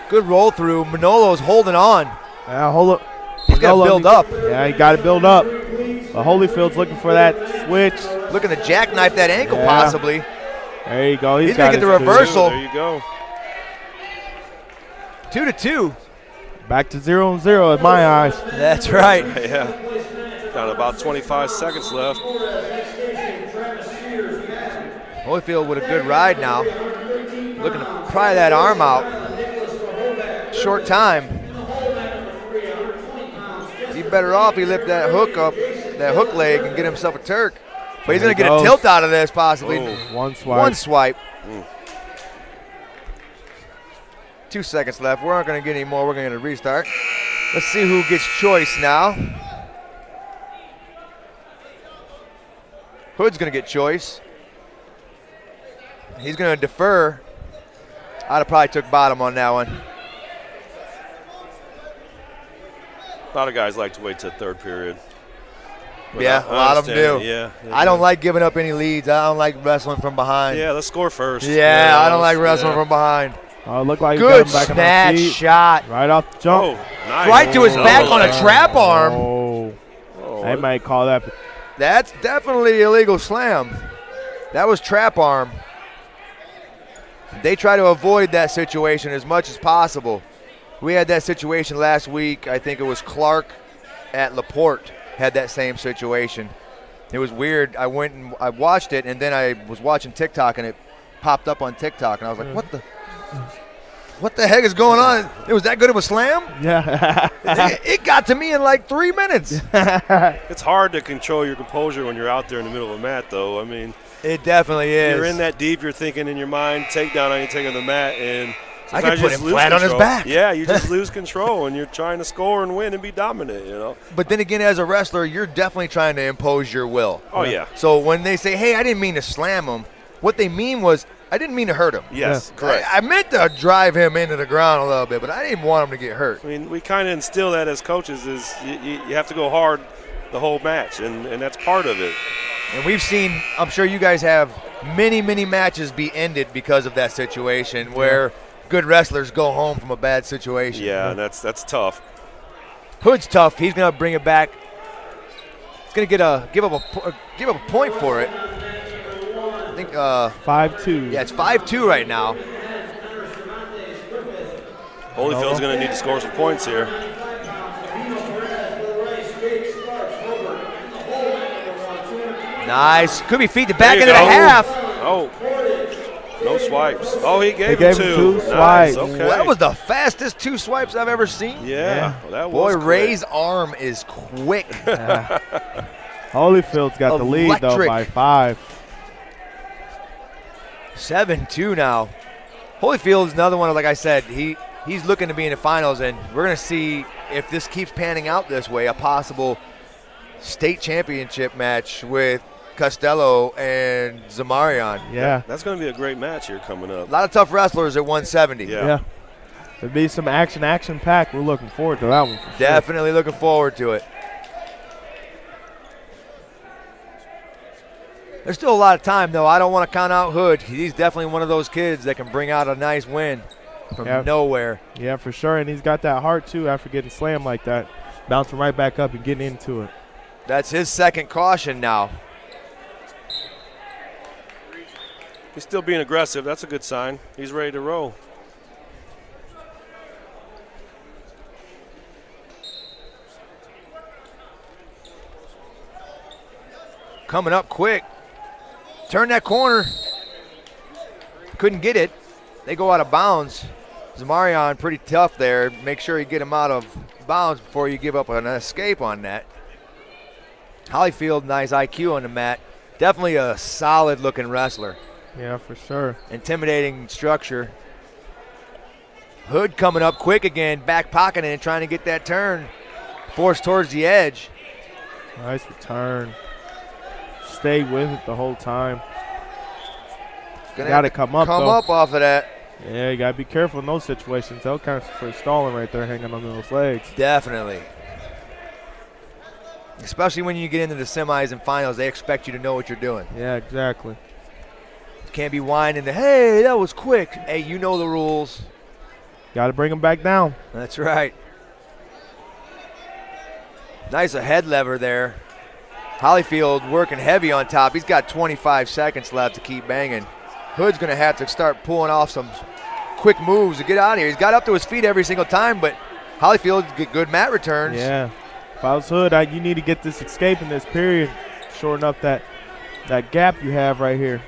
Good roll through. Manolo's holding on. Yeah, hold up. He's got to Manolo build up. Yeah, he got to build up. But Holyfield's looking for that switch. Looking to jackknife that ankle Yeah. possibly. There you go. He's got gonna get the his two. reversal. There you go. 2-2. Back to 0-0 in my eyes. That's right. Yeah. Got about 25 seconds left. Holyfield with a good ride now. Looking to pry that arm out. Short time. Be better off he lift that hook up, that hook leg, and get himself a Turk. But he's There going to he get a goes. tilt out of this possibly. Oh. One swipe. One swipe. 2 seconds left. We aren't going to get any more. We're going to restart. Let's see who gets choice now. Hood's going to get choice. He's going to defer. I'd have probably took bottom on that one. A lot of guys like to wait till third period. But Yeah, I a lot of them understand do. it. Yeah. I don't like giving up any leads. I don't like wrestling from behind. Yeah, let's score first. Yeah, I don't like let's- wrestling yeah. from behind. Oh, it looked like he Good got him back on snatch his feet. shot. Right off the jump. Oh, nice. Right to his back on a Oh, trap arm. Oh, oh, they might call that. That's definitely illegal slam. That was trap arm. They try to avoid that situation as much as possible. We had that situation last week. I think it was Clark at LaPorte had that same situation. It was weird. I went and I watched it, and then I was watching TikTok, and it popped up on TikTok, and I was like, what the heck is going on? It was that good of a slam? Yeah. It got to me in like 3 minutes. It's hard to control your composure when you're out there in the middle of a mat, though. I mean, It definitely is. you're in that deep, you're thinking in your mind, takedown, I can take on the mat, and I sometimes could you put just him lose flat on his control. back. Yeah, you just lose control, and you're trying to score and win and be dominant, you know? But then again, as a wrestler, you're definitely trying to impose your will. Oh, yeah. So when they say, hey, I didn't mean to slam him, what they mean was, I didn't mean to hurt him. Yes, correct. I meant to drive him into the ground a little bit, but I didn't want him to get hurt. I mean, we kind of instill that as coaches is you have to go hard the whole match, and that's part of it. And we've seen, I'm sure you guys have, many, many matches be ended because of that situation where good wrestlers go home from a bad situation. Yeah, and that's tough. Hood's tough. He's going to bring it back. He's going to give up a point for it. I think 5-2. yeah, it's 5-2 right now. Holyfield's going to need to score some points here. Nice. Could be feet to There back you into the go. half. Oh, no swipes. Oh, he gave gave him him two. two Nice, swipes. okay. Well, that was the fastest 2 swipes I've ever seen. Yeah, well, that Boy, was quick. Ray's arm is quick. Holyfield's got the lead, though, Electric. by 5. 7-2 now. Holyfield's another one, like I said, he's looking to be in the finals, and we're going to see if this keeps panning out this way, a possible state championship match with Costello and Zamarion. Yeah. That's going to be a great match here coming up. A lot of tough wrestlers at 170. Yeah. There'll be some action packed. We're looking forward to that one. For Definitely looking forward to it. There's still a lot of time, though. I don't want to count out Hood. He's definitely one of those kids that can bring out a nice win from nowhere. Yeah, for sure. And he's got that heart, too, after getting slammed like that. Bouncing right back up and getting into it. That's his second caution now. He's still being aggressive. That's a good sign. He's ready to roll. Coming up quick. Turn that corner. Couldn't get it. They go out of bounds. Zamarian pretty tough there. Make sure you get him out of bounds before you give up an escape on that. Hollyfield, nice IQ on the mat. Definitely a solid looking wrestler. Yeah, for sure. Intimidating structure. Hood coming up quick again, back pocketing and trying to get that turn. Forced towards the edge. Nice return. Stay with it the whole time. Got to come up, Come though. up off of that. Yeah, you got to be careful in those situations. They'll count for stalling right there, hanging on those legs. Definitely. Especially when you get into the semis and finals, they expect you to know what you're doing. Yeah, exactly. You can't be whining hey, that was quick. Hey, you know the rules. Got to bring them back down. That's right. Nice a head lever there. Hollyfield working heavy on top. He's got 25 seconds left to keep banging. Hood's going to have to start pulling off some quick moves to get out of here. He's got up to his feet every single time, but Hollyfield get good mat returns. Yeah. If I was Hood, you need to get this escape in this period. Shorten up that gap you have right here.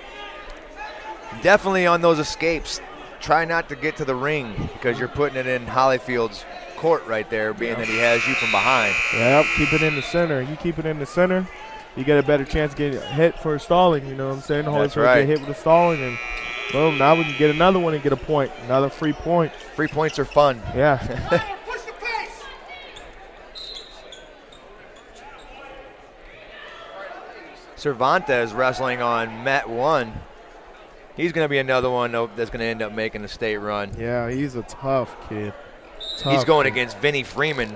Definitely on those escapes. Try not to get to the ring because you're putting it in Hollyfield's court right there, being that he has you from behind. Yep, keep it in the center. You keep it in the center, you get a better chance of getting hit for a stalling, you know what I'm saying? That's right. Get hit with a stalling, and boom, now we can get another one and get a point. Another free point. Free points are fun. Yeah. Cervantes wrestling on mat 1. He's going to be another one that's going to end up making the state run. Yeah, he's a tough kid. He's going against Vinny Freeman,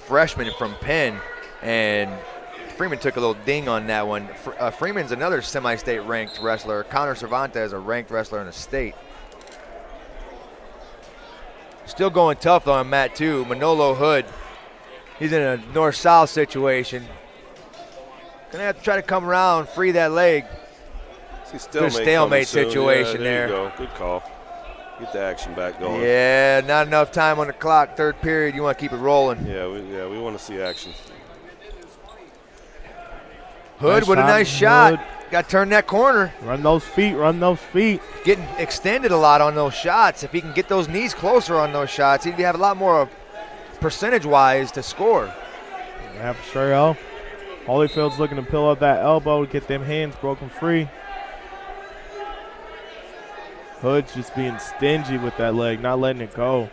freshman from Penn, and Freeman took a little ding on that one. Freeman's another semi-state ranked wrestler. Connor Cervantes, a ranked wrestler in the state. Still going tough though on mat 2. Manolo Hood, he's in a north-south situation. Gonna have to try to come around, free that leg. Good stalemate situation there. You go. Good call. Get the action back going. Yeah, not enough time on the clock. Third period, you want to keep it rolling. Yeah, we want to see action. Hood with a nice shot. Got to turn that corner. Run those feet, run those feet. Getting extended a lot on those shots. If he can get those knees closer on those shots, he'd have a lot more percentage-wise to score. Yeah, for sure, yo. Holyfield's looking to pill up that elbow to get them hands broken free. Hood's just being stingy with that leg, not letting it go.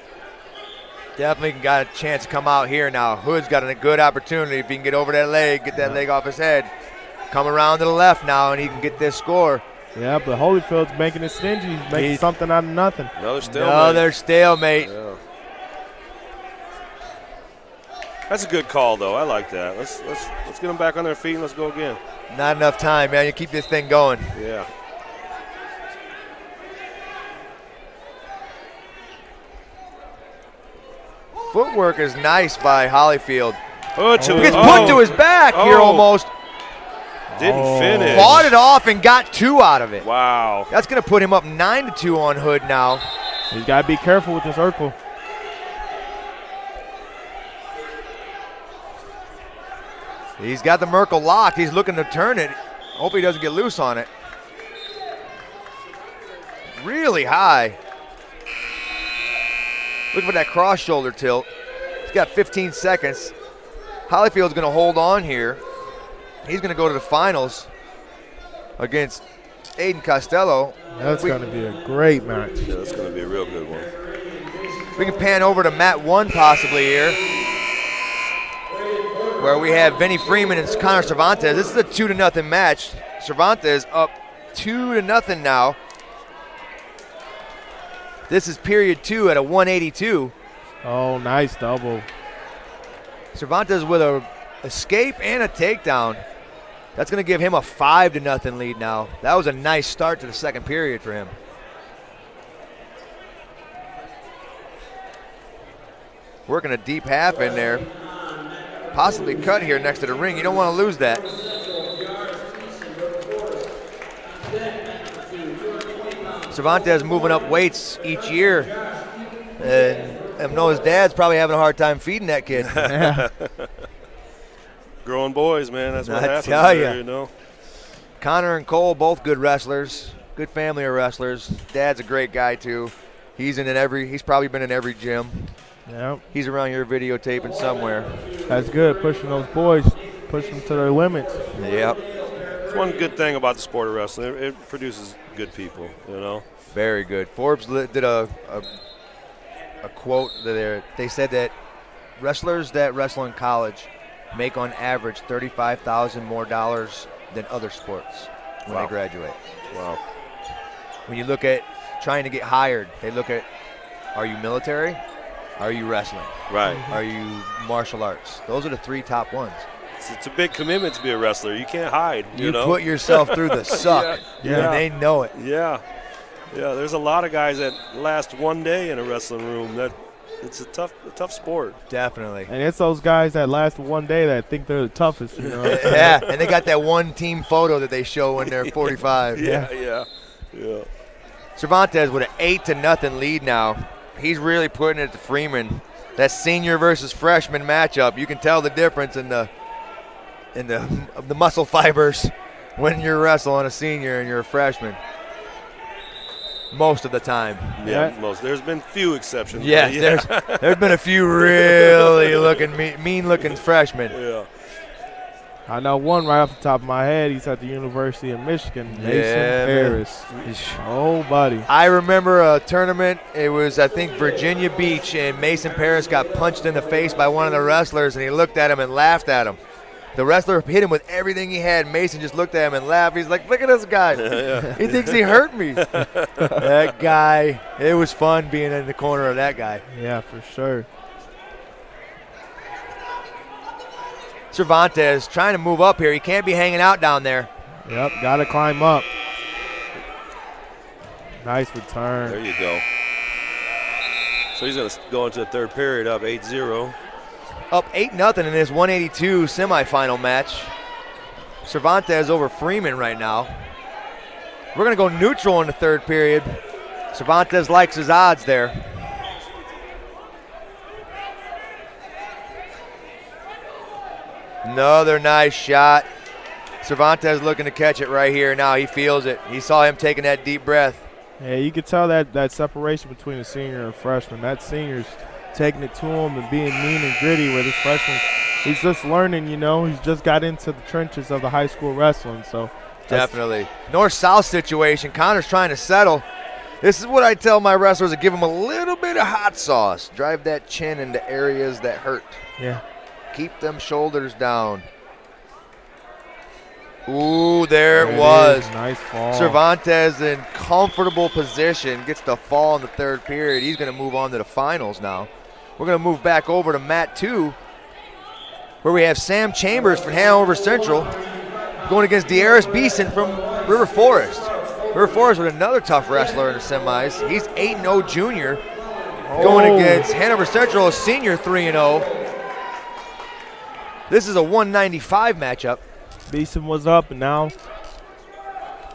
Definitely got a chance to come out here now. Hood's got a good opportunity if he can get over that leg, get that leg off his head. Come around to the left now, and he can get this score. Yeah, but Holyfield's making it stingy. He's making something out of nothing. Another stalemate. Another stalemate. Yeah. That's a good call, though. I like that. Let's get them back on their feet and let's go again. Not enough time, man. You keep this thing going. Yeah. Footwork is nice by Holyfield. He gets put to his back here almost. Didn't finish. Fought it off and got 2 out of it. Wow. That's going to put him up 9-2 on Hood now. He's got to be careful with this Urkel. He's got the Merkel locked. He's looking to turn it. Hope he doesn't get loose on it. Really high. Look for that cross shoulder tilt. He's got 15 seconds. Holyfield's going to hold on here. He's going to go to the finals against Aiden Costello. That's going to be a great match. Yeah, that's going to be a real good one. We can pan over to mat 1 possibly here, where we have Vinny Freeman and Connor Cervantes. This is a 2-0 match. Cervantes up 2-0 now. This is period 2 at a 182. Oh, nice double. Cervantes with a escape and a takedown. That's going to give him a 5-0 lead now. That was a nice start to the second period for him. Working a deep half in there. Possibly cut here next to the ring. You don't want to lose that. Cervantes moving up weights each year. And I know his dad's probably having a hard time feeding that kid. Growing boys, man. That's what I happens tell there, ya. you know. Connor and Cole, both good wrestlers. Good family of wrestlers. Dad's a great guy too. He's probably been in every gym. Yep. He's around here videotaping somewhere. That's good, pushing those boys, pushing them to their limits. Yep. It's one good thing about the sport of wrestling. It produces good people, you know. Very good. Forbes did a quote that they said that wrestlers that wrestle in college make on average $35,000 more than other sports when Wow. they graduate. Wow. When you look at trying to get hired, they look at, are you military? Are you wrestling? Right. Are you martial arts? Those are the 3 top ones. It's a big commitment to be a wrestler. You can't hide, you know. Put yourself through the suck, Yeah. and they know it. Yeah. Yeah, there's a lot of guys that last one day in a wrestling room. That it's a tough sport. Definitely. And it's those guys that last one day that think they're the toughest, you know. Yeah, and they got that one team photo that they show when they're 45. Yeah. Cervantes with an 8-0 lead now. He's really putting it to Freeman. That senior versus freshman matchup, you can tell the difference in the muscle fibers when you're wrestling a senior and you're a freshman. Most of the time. Yeah, most. There's been few exceptions. Yeah, there's been a few really mean-looking freshmen. Yeah. I know one right off the top of my head. He's at the University of Michigan, Mason Yeah, man. Harris. Oh, buddy. I remember a tournament. It was, I think, Virginia Beach, and Mason Paris got punched in the face by one of the wrestlers, and he looked at him and laughed at him. The wrestler hit him with everything he had. Mason just looked at him and laughed. He's like, look at this guy. He thinks he hurt me. That guy, it was fun being in the corner of that guy. Yeah, for sure. Cervantes trying to move up here. He can't be hanging out down there. Yep, got to climb up. Nice return. There you go. So he's going to go into the third period up 8-0. Up 8-0 in this 182 semifinal match. Cervantes over Freeman right now. We're going to go neutral in the third period. Cervantes likes his odds there. Another nice shot. Cervantes looking to catch it right here now. He feels it. He saw him taking that deep breath. Yeah, you can tell that separation between the senior and freshman. That senior's taking it to him and being mean and gritty, where this freshman, he's just learning, you know. He's just got into the trenches of the high school wrestling. So Definitely. North-south situation. Connor's trying to settle. This is what I tell my wrestlers, to give them a little bit of hot sauce. Drive that chin into areas that hurt. yeah. Keep them shoulders down. Ooh, there it was. Nice fall. Cervantes in comfortable position, gets the fall in the third period. He's going to move on to the finals now. We're going to move back over to mat 2, where we have Sam Chambers from Hanover Central going against Darius Beeson from River Forest. River Forest with another tough wrestler in the semis. He's 8-0 junior, going against Hanover Central, a senior 3-0. This is a 195 matchup. Beeson was up, and now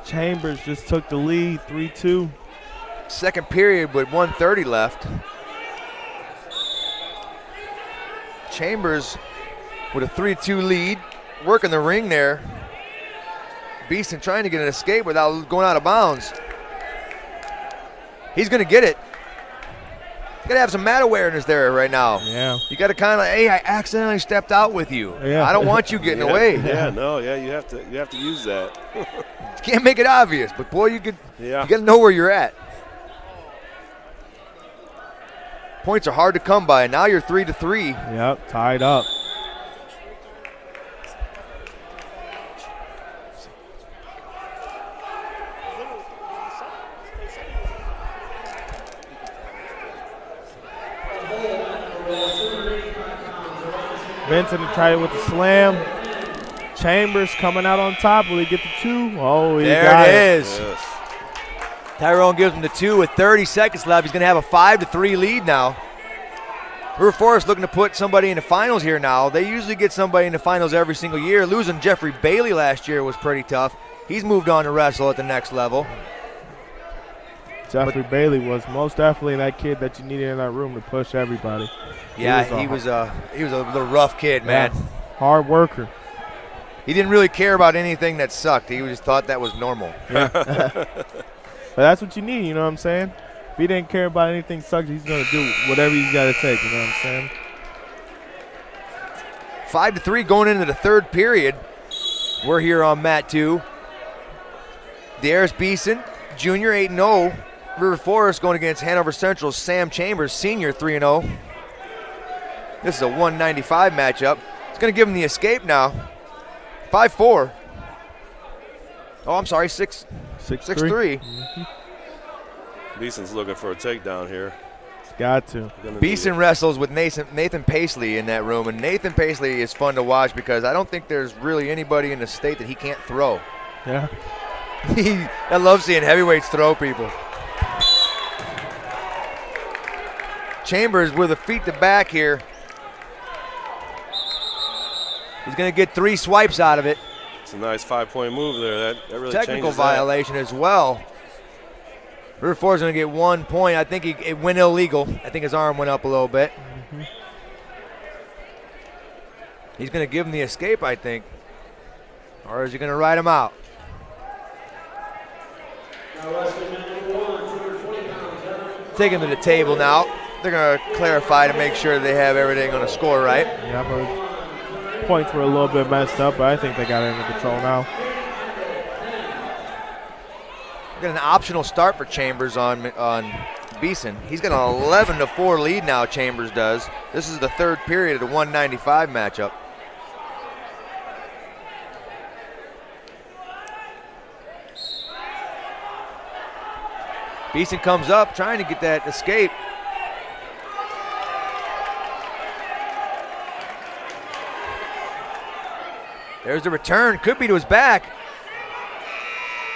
Chambers just took the lead, 3-2. Second period with 1:30 left. Chambers with a 3-2 lead, working the ring there. Beeson trying to get an escape without going out of bounds. He's going to get it. You got to have some mat awareness there right now. Yeah. You got to kind of, hey, I accidentally stepped out with you. Yeah. I don't want you getting away. Yeah, no, yeah, you have to use that. You can't make it obvious, but boy, you got to know where you're at. Points are hard to come by. Now you're 3-3. Yep, tied up. Benson to try it with the slam. Chambers coming out on top. Will he get the 2? Oh, he There got it is. Yes. Tyrone gives him the 2 with 30 seconds left. He's going to have a 5-3 lead now. River Forest looking to put somebody in the finals here now. They usually get somebody in the finals every single year. Losing Jeffrey Bailey last year was pretty tough. He's moved on to wrestle at the next level. Jeffrey Bailey was most definitely that kid that you needed in that room to push everybody. Yeah, he was a little rough kid, man. Yeah, hard worker. He didn't really care about anything that sucked. He just thought that was normal. But that's what you need, you know what I'm saying? If he didn't care about anything sucked, he's going to do whatever he's got to take, you know what I'm saying? 5-3 going into the third period. We're here on mat 2. Darius Beeson, junior, 8-0. River Forest going against Hanover Central's Sam Chambers, senior, 3-0. This is a 195 matchup. It's going to give him the escape now. 5-4. Oh, I'm sorry, 6-3. 6-3. Beeson's looking for a takedown here. He's got to. Beeson wrestles with Nathan Paisley in that room, and Nathan Paisley is fun to watch because I don't think there's really anybody in the state that he can't throw. Yeah. I love seeing heavyweights throw people. Chambers with a feet to back here. He's going to get 3 swipes out of it. It's a nice 5-point move there. That really Technical changes violation as well. River Forest is going to get 1 point. I think it went illegal. I think his arm went up a little bit. He's going to give him the escape, I think. Or is he going to ride him out? Take him to the table now. They're going to clarify to make sure they have everything on the score right. Yeah, but points were a little bit messed up, but I think they got it under control now. Got an optional start for Chambers on Beeson. He's got an 11-4 lead now, Chambers does. This is the third period of the 195 matchup. Beeson comes up trying to get that escape. There's the return, could be to his back.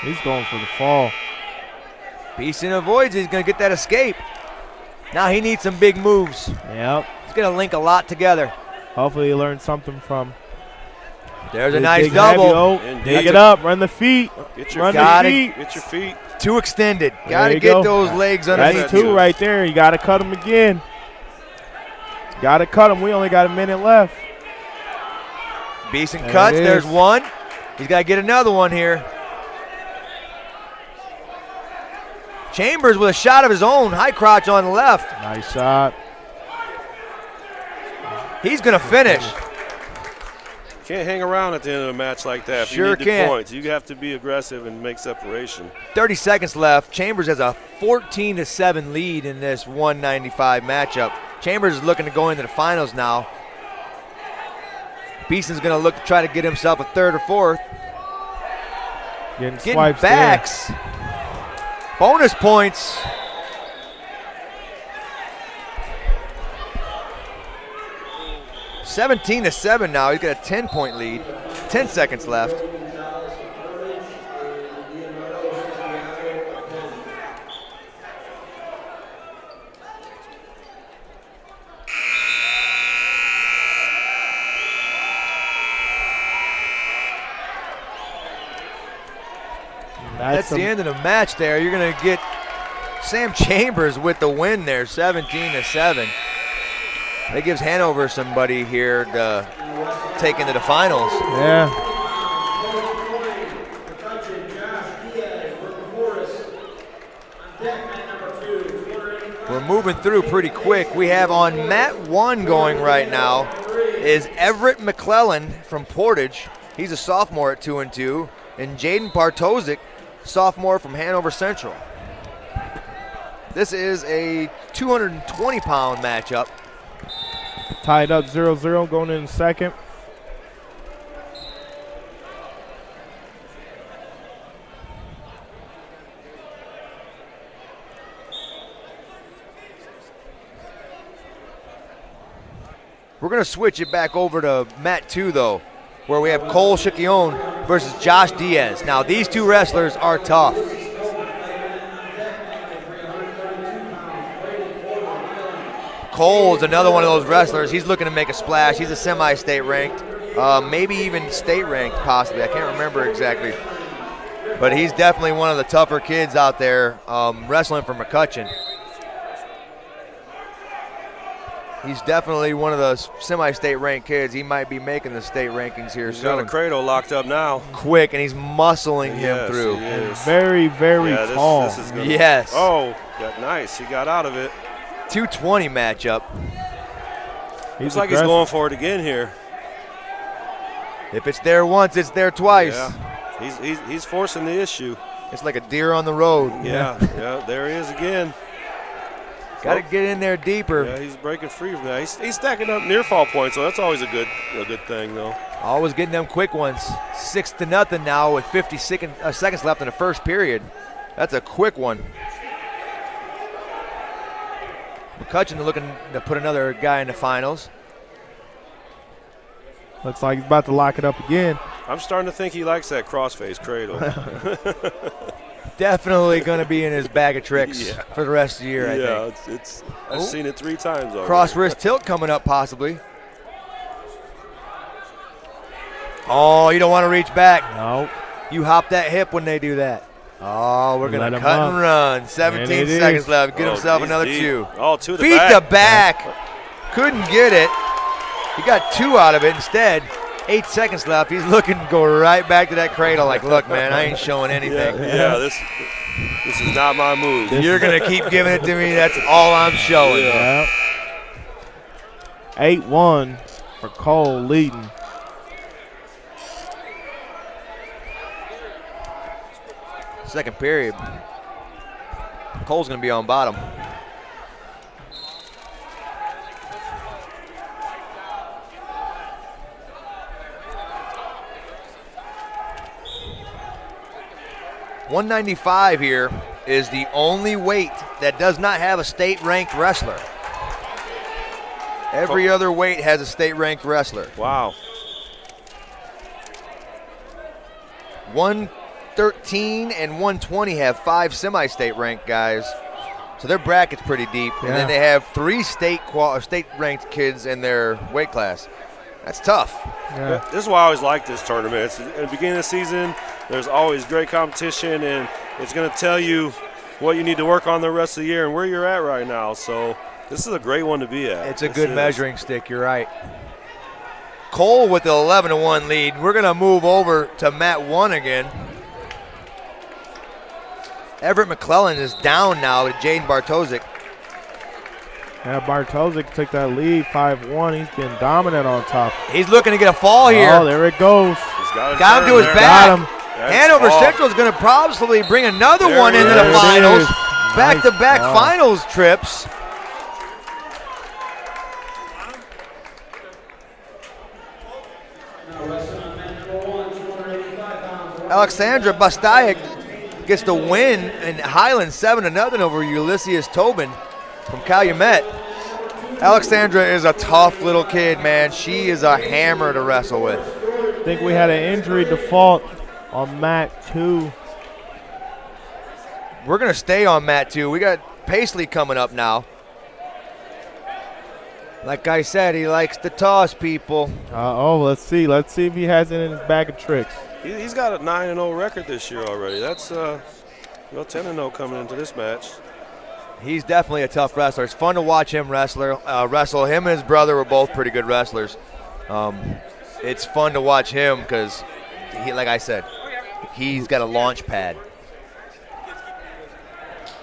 He's going for the fall. Beeson avoids it, he's gonna get that escape. Now he needs some big moves. Yep. He's gonna link a lot together. Hopefully he learned something from. There's a Big nice heavy. double. Oh, Indeed. dig it up, run the feet. Get your Run Got the it. feet. Get your feet. Too extended. There Gotta you get go. those legs underneath. That's 2 right there. You got to cut him again. Got to cut him. We only got a minute left. Beeson There cuts. it There's is. 1. He's got to get another one here. Chambers with a shot of his own. High crotch on the left. Nice shot. He's going to finish. Can't hang around at the end of a match like that. If Sure you need the can't. points, you have to be aggressive and make separation. 30 seconds left. Chambers has a 14-7 lead in this 195 matchup. Chambers is looking to go into the finals now. Beeson's going to look to try to get himself a 3rd or 4th. Getting Getting swipes backs. Bonus points. – 17-7 now. He's got a 10-point lead. 10 seconds left. That's the end of the match there. You're going to get Sam Chambers with the win there, 17-7. That gives Hanover somebody here to take into the finals. Yeah. We're moving through pretty quick. We have on mat 1 going right now is Everett McClellan from Portage. He's a sophomore at 2-2. And Jaden Partozik, sophomore from Hanover Central. This is a 220-pound matchup. Tied up 0-0 going in the second. We're going to switch it back over to Mat 2, though, where we have Cole Chiquion versus Josh Diaz. Now, these two wrestlers are tough. Cole is another one of those wrestlers. He's looking to make a splash. He's a semi-state ranked, maybe even state ranked possibly. I can't remember exactly. But he's definitely one of the tougher kids out there wrestling for McCutcheon. He's definitely one of those semi-state ranked kids. He might be making the state rankings here He's got a soon. cradle locked up now. Quick, and he's muscling him Yes, through. he is. Very, very Yeah, tall. this is gonna, Yes. Oh, got nice. He got out of it. 220 matchup. Looks like he's going for it again here. If it's there once, it's there twice. Yeah. He's forcing the issue. It's like a deer on the road. Yeah, there he is again. Got to get in there deeper. Yeah, he's breaking free from that. He's stacking up near fall points, so that's always a good thing, though. Always getting them quick ones. 6-0 now with 50 seconds left in the first period. That's a quick one. McCutcheon looking to put another guy in the finals. Looks like he's about to lock it up again. I'm starting to think he likes that crossface cradle. Definitely going to be in his bag of tricks Yeah. for the rest of the year, I think. it's I've seen it 3 times already. Cross wrist tilt coming up possibly. Oh, you don't want to reach back. No. You hop that hip when they do that. Oh, we're going Let to him cut up. and run. 17 And it seconds is. left. Get Oh, himself he's another deep. 2. Oh, to the Feet back. the back. Couldn't get it. He got 2 out of it instead. 8 seconds left. He's looking to go right back to that cradle like, look, man, I ain't showing anything. Yeah, this is not my move. You're going to keep giving it to me. That's all I'm showing. Yeah. 8-1 for Cole leading. Second period. Cole's going to be on bottom. $195 here is the only weight that does not have a state-ranked wrestler. Every other weight has a state-ranked wrestler. Wow. 113 and 120 have 5 semi-state ranked guys, so their bracket's pretty deep. And then they have 3 state-ranked kids in their weight class. That's tough. Yeah. This is why I always like this tournament. It's at the beginning of the season, there's always great competition, and it's going to tell you what you need to work on the rest of the year and where you're at right now. So this is a great one to be at. It's a This good is. measuring stick, you're right. Cole with the 11-1 lead. We're going to move over to Mat 1 again. Everett McClellan is down now to Jaden Bartosik. Yeah, Bartosik took that lead 5-1. He's been dominant on top. He's looking to get a fall here. Oh, there it goes. He's Got him to his there. back. Got him. That's Hanover all. Central is going to probably bring another There one it into is. the There it finals. is. Back-to-back Nice. Wow. finals trips. Alexandra Bastayak gets the win in Highland 7-0 over Ulysses Tobin from Calumet. Alexandra is a tough little kid, man. She is a hammer to wrestle with. I think we had an injury default on Mat 2. We're going to stay on Mat 2. We got Paisley coming up now. Like I said, he likes to toss people. Let's see. Let's see if he has it in his bag of tricks. He's got a 9-0 record this year already. That's 10-0 coming into this match. He's definitely a tough wrestler. It's fun to watch him wrestle. Him and his brother were both pretty good wrestlers. It's fun to watch him because, like I said, he's got a launch pad.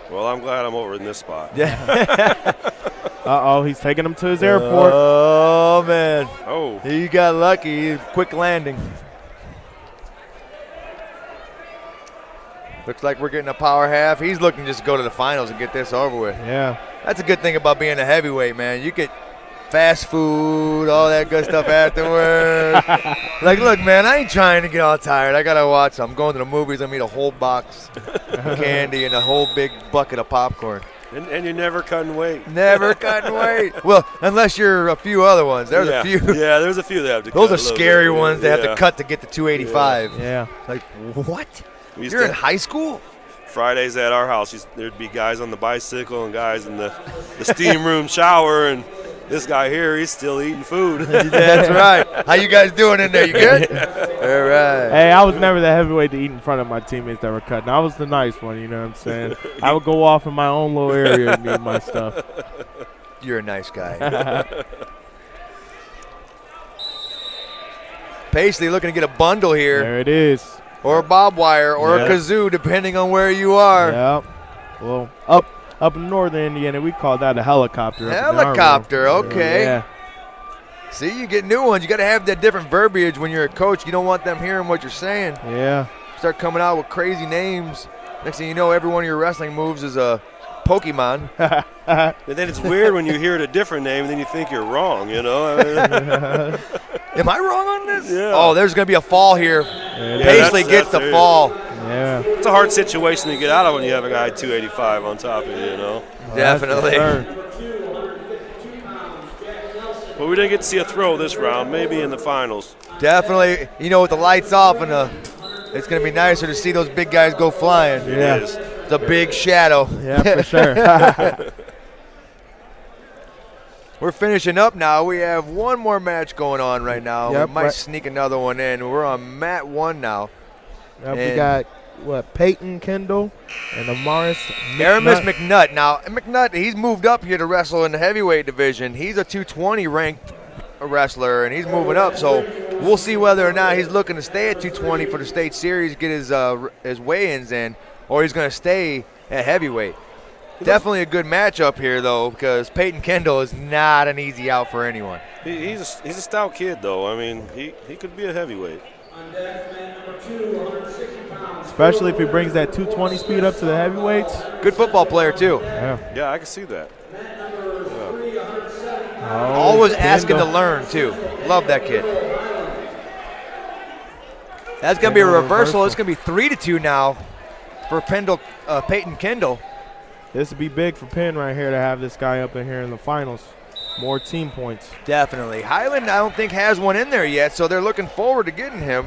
Well, I'm glad I'm over in this spot. Yeah. He's taking him to his airport. Oh, man. Oh, He got lucky. Quick landing. Looks like we're getting a power half. He's looking just to go to the finals and get this over with. Yeah. That's a good thing about being a heavyweight, man. You get fast food, all that good stuff afterwards. Like, look, man, I ain't trying to get all tired. I got to watch. I'm going to the movies. I'm eat a whole box of candy and a whole big bucket of popcorn. And you're never cutting weight. Never cutting weight. Well, unless you're a few other ones. There's a few. Yeah, there's a few that have to cut. Those are a little scary bit. ones they have to cut to get to 285. Yeah. Like, what? We used You're to- in high school? Fridays at our house, there'd be guys on the bicycle and guys in the steam room shower, and this guy here, he's still eating food. That's right. How you guys doing in there? You good? All right. Hey, I was never the heavyweight to eat in front of my teammates that were cutting. I was the nice one, you know what I'm saying? I would go off in my own little area and eat my stuff. You're a nice guy. Paisley looking to get a bundle here, There it is. or a bob wire, or Yeah. a kazoo, depending on where you are. Yep. Well, up in northern Indiana, we call that a helicopter. up in our Helicopter, world. okay. Yeah. See, you get new ones. You got to have that different verbiage when you're a coach. You don't want them hearing what you're saying. Yeah. Start coming out with crazy names. Next thing you know, every one of your wrestling moves is a Pokemon. And then it's weird when you hear it a different name and then you think you're wrong, you know? I mean, Am I wrong on this? Yeah. Oh, there's going to be a fall here. Yeah, Paisley gets the that's- fall. Yeah. it's a hard situation to get out of when you have a guy 285 on top of you, you know? Definitely. That's for sure. But we didn't get to see a throw this round, maybe in the finals. Definitely. You know, with the lights off, and it's going to be nicer to see those big guys go flying. Yeah. It is. It's a big shadow. Yeah, for sure. We're finishing up now. We have one more match going on right now. Yep, we might right. sneak another one in. We're on mat 1 now. We And- got, Peyton Kendall and Amaris Aramis McNutt. McNutt. Now, McNutt, he's moved up here to wrestle in the heavyweight division. He's a 220 ranked wrestler, and he's moving up. So we'll see whether or not he's looking to stay at 220 for the state series, get his weigh-ins in, or he's going to stay at heavyweight. Definitely a good matchup here, though, because Peyton Kendall is not an easy out for anyone. He's a stout kid, though. I mean, he could be a heavyweight. Especially if he brings that 220 speed up to the heavyweights. Good football player, too. Yeah. Yeah, I can see that. Always asking to Kendall. learn, too. Love that kid. That's going to be a reversal. It's going to be 3-2 now for Peyton Kendall. This would be big for Penn right here to have this guy up in here in the finals. More team points. Definitely. Highland, I don't think, has one in there yet, so they're looking forward to getting him.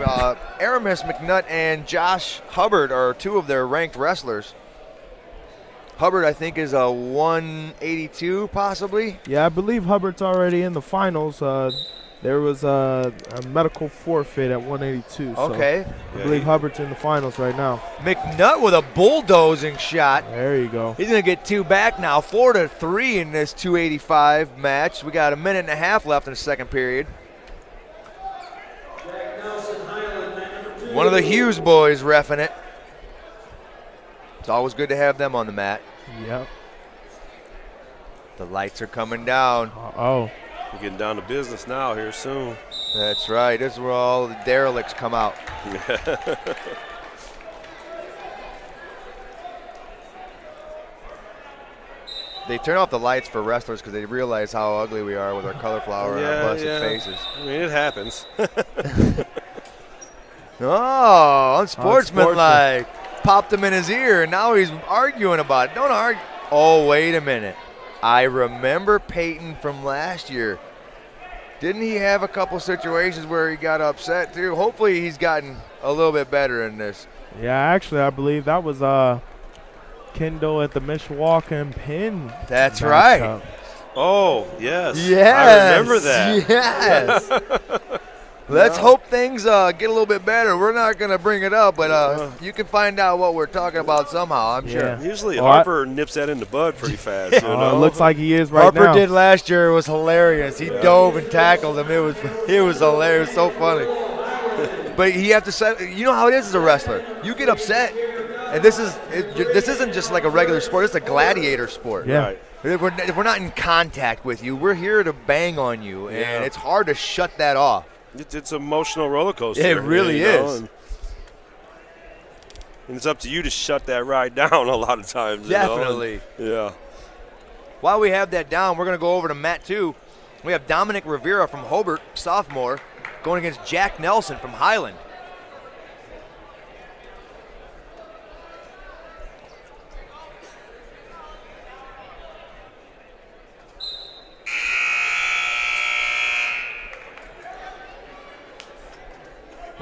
Aramis McNutt and Josh Hubbard are two of their ranked wrestlers. Hubbard, I think, is a 182, possibly. Yeah, I believe Hubbard's already in the finals. There was a medical forfeit at 182. So Okay. I believe Hubbard's in the finals right now. McNutt with a bulldozing shot. There you go. He's going to get 2 back now, 4-3 in this 285 match. We got a minute and a half left in the second period. One of the Hughes boys reffing it. It's always good to have them on the mat. Yep. The lights are coming down. Oh. We're getting down to business now here soon. That's right. This is where all the derelicts come out. They turn off the lights for wrestlers because they realize how ugly we are with our color flower and our busted faces. I mean, it happens. Oh, unsportsmanlike. Popped him in his ear, and now he's arguing about it. Don't argue. Oh, wait a minute. I remember Peyton from last year. Didn't he have a couple situations where he got upset, too? Hopefully he's gotten a little bit better in this. Yeah, actually, I believe that was Kendall at the Mishawaka and Penn. That's matchup. right. Oh, yes. Yes. I remember that. Yes. Let's hope things get a little bit better. We're not going to bring it up, but you can find out what we're talking about somehow, I'm sure. Yeah. Usually Well, Harper nips that in the bud pretty fast, you know? It looks like he is right Harper now. did last year. It was hilarious. He dove and tackled him. It was hilarious. It was so funny. But you have to set. You know how it is as a wrestler. You get upset, and this isn't just like a regular sport. It's a gladiator sport. Yeah. Right. We're not in contact with you. We're here to bang on you, and Yeah. it's hard to shut that off. It's an emotional roller coaster. It really you know, is. And it's up to you to shut that ride down a lot of times. you know? Definitely. Yeah. While we have that down, we're going to go over to mat 2. We have Dominic Rivera from Hobart, sophomore, going against Jack Nelson from Highland.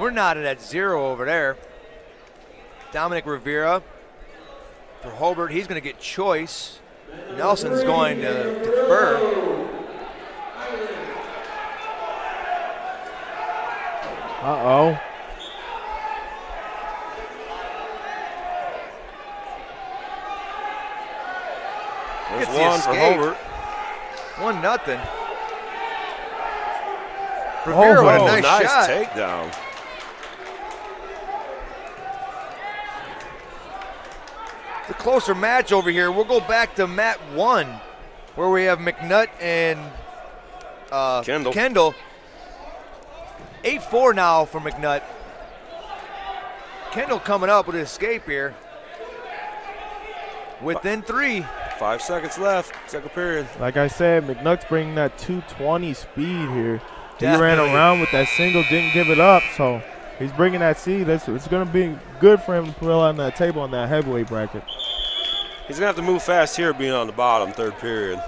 we're knotted at 0 over there. Dominic Rivera for Hobart. He's going to get choice. Nelson's going to defer. Uh-oh. There's Gets the one for escape. Hobart. 1-0. Rivera with a Oh, nice shot. takedown. The closer match over here. We'll go back to mat 1, where we have McNutt and Kendall. 8-4 now for McNutt. Kendall coming up with an escape here. Within 3. 5 seconds left, second period. Like I said, McNutt's bringing that 220 speed here. He Definitely. ran around with that single, didn't give it up, so he's bringing that speed. It's going to be good for him to put on that table on that heavyweight bracket. He's going to have to move fast here being on the bottom, third period.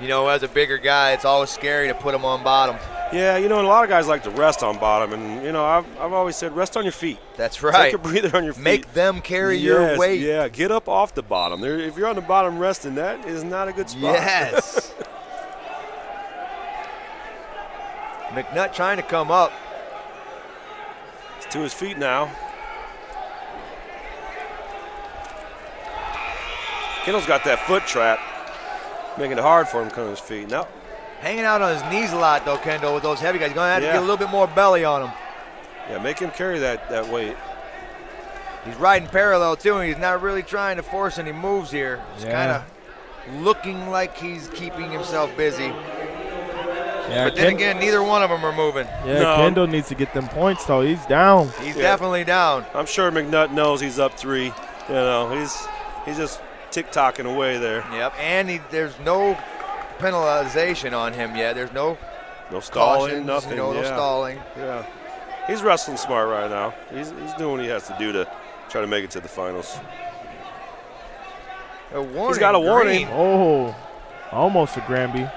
You know, as a bigger guy, it's always scary to put him on bottom. Yeah, you know, and a lot of guys like to rest on bottom, and, you know, I've always said rest on your feet. That's right. Take a breather on your feet. Make them carry your Yes, weight. Yeah, get up off the bottom. If you're on the bottom resting, that is not a good spot. Yes. McNutt trying to come up. He's to his feet now. Kendall's got that foot trap, making it hard for him coming to his feet. Now, Hanging out on his knees a lot, though, Kendall, with those heavy guys. He's going to have to Yeah. get a little bit more belly on him. yeah, make him carry that weight. He's riding parallel, too, and he's not really trying to force any moves here. He's Yeah. kind of looking like he's keeping himself busy. Yeah, But then again, neither one of them are moving. No. Kendall needs to get them points, though. He's down. He's Yeah. definitely down. I'm sure McNutt knows he's up 3. You know, he's just tick-tocking away there. Yep, and there's no penalization on him yet. There's no No stalling, cautions, nothing. no yeah. stalling. Yeah, he's wrestling smart right now. He's doing what he has to do to try to make it to the finals. A warning, He's got a warning. green. Oh, almost a Granby.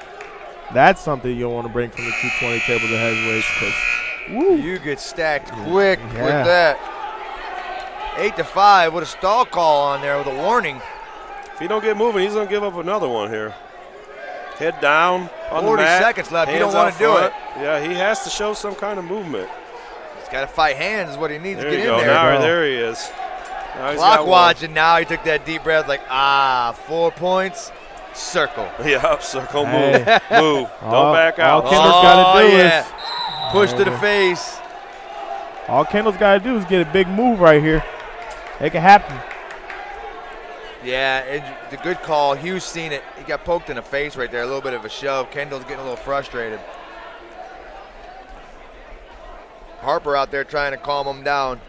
That's something you'll want to bring from the 220 table to heavyweights. 'Cause, woo. You get stacked quick Yeah. with that. 8-5 with a stall call on there with a warning. If he don't get moving, he's gonna give up another one here. Head down on 40 the mat. seconds left. You hands don't wanna out do front. Yeah, he has to show some kind of movement. He's got to fight hands is what he needs There to you get go. in there. Now bro. there he is. Now he's Clock got one. watching now. He took that deep breath like, 4 points, circle. Yeah, up circle, Hey. move, move. Don't back out. all Kendall's gotta do yeah. is Push to the face. all Kendall's got to do is get a big move right here. It can happen. Yeah, and the good call. Hughes seen it. He got poked in the face right there. A little bit of a shove. Kendall's getting a little frustrated. Harper out there trying to calm him down.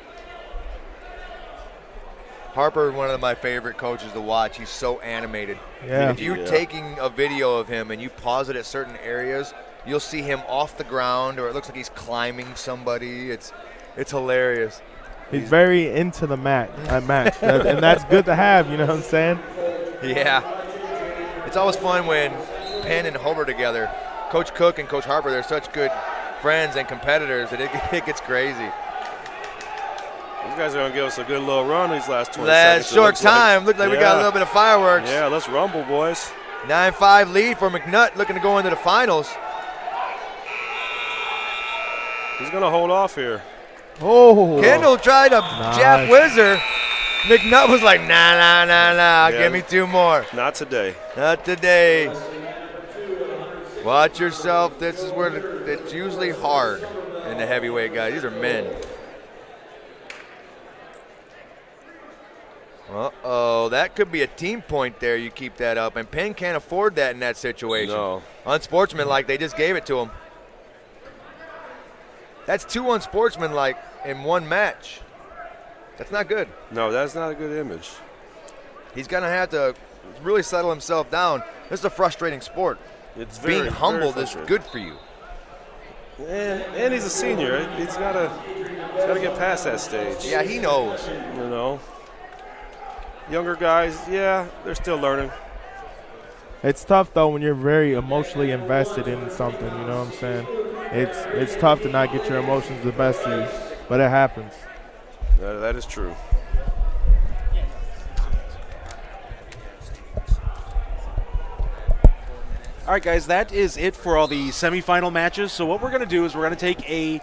Harper is one of my favorite coaches to watch. He's so animated. Yeah. If you're Yeah. taking a video of him and you pause it at certain areas, you'll see him off the ground, or it looks like he's climbing somebody. It's hilarious. He's very into the match, and that's good to have. You know what I'm saying? Yeah. It's always fun when Penn and Hobart together. Coach Cook and Coach Harper, they're such good friends and competitors that it gets crazy. These guys are going to give us a good little run these last 20 Last seconds. it short looks like. time, looked like we got a Yeah. little bit of fireworks. Yeah, let's rumble, boys. 9-5 lead for McNutt, looking to go into the finals. He's going to hold off here. Oh, Kendall tried to jab Nice. Whizzer. McNutt was like, nah, Yeah. give me 2 more. Not today. Not today. Watch yourself. This is where it's usually hard in the heavyweight guys. These are men. Uh-oh, that could be a team point there. You keep that up. And Penn can't afford that in that situation. No. Unsportsmanlike, they just gave it to him. That's 2 unsportsmanlike in one match. That's not good. No, that's not a good image. He's going to have to really settle himself down. This is a frustrating sport. It's very, Being humbled very is frustrating. good for you. And he's a senior. He's got to get past that stage. Yeah, he knows. You know. Younger guys, yeah, they're still learning. it's tough though when you're very emotionally invested in something. You know what I'm saying? it's tough to not get your emotions the best of you, but it happens. That is true. All right, guys, that is it for all the semifinal matches. So what we're going to do is we're going to take a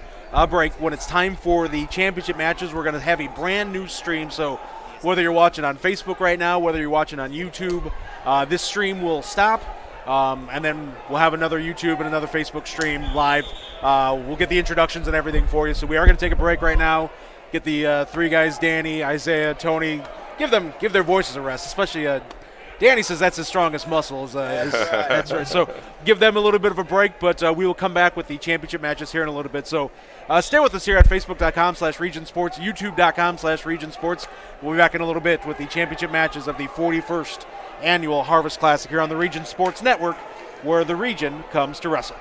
break. When it's time for the championship matches, we're going to have a brand new stream. So whether you're watching on Facebook right now, whether you're watching on YouTube, this stream will stop, and then we'll have another YouTube and another Facebook stream live. We'll get the introductions and everything for you. So we are going to take a break right now, get the three guys, Danny, Isaiah, Tony, give their voices a rest, especially Danny says that's his strongest muscle. That's right. So give them a little bit of a break, but we will come back with the championship matches here in a little bit. So stay with us here at Facebook.com/RegionSports, YouTube.com/RegionSports. We'll be back in a little bit with the championship matches of the 41st Annual Harvest Classic here on the Region Sports Network, where the region comes to wrestle.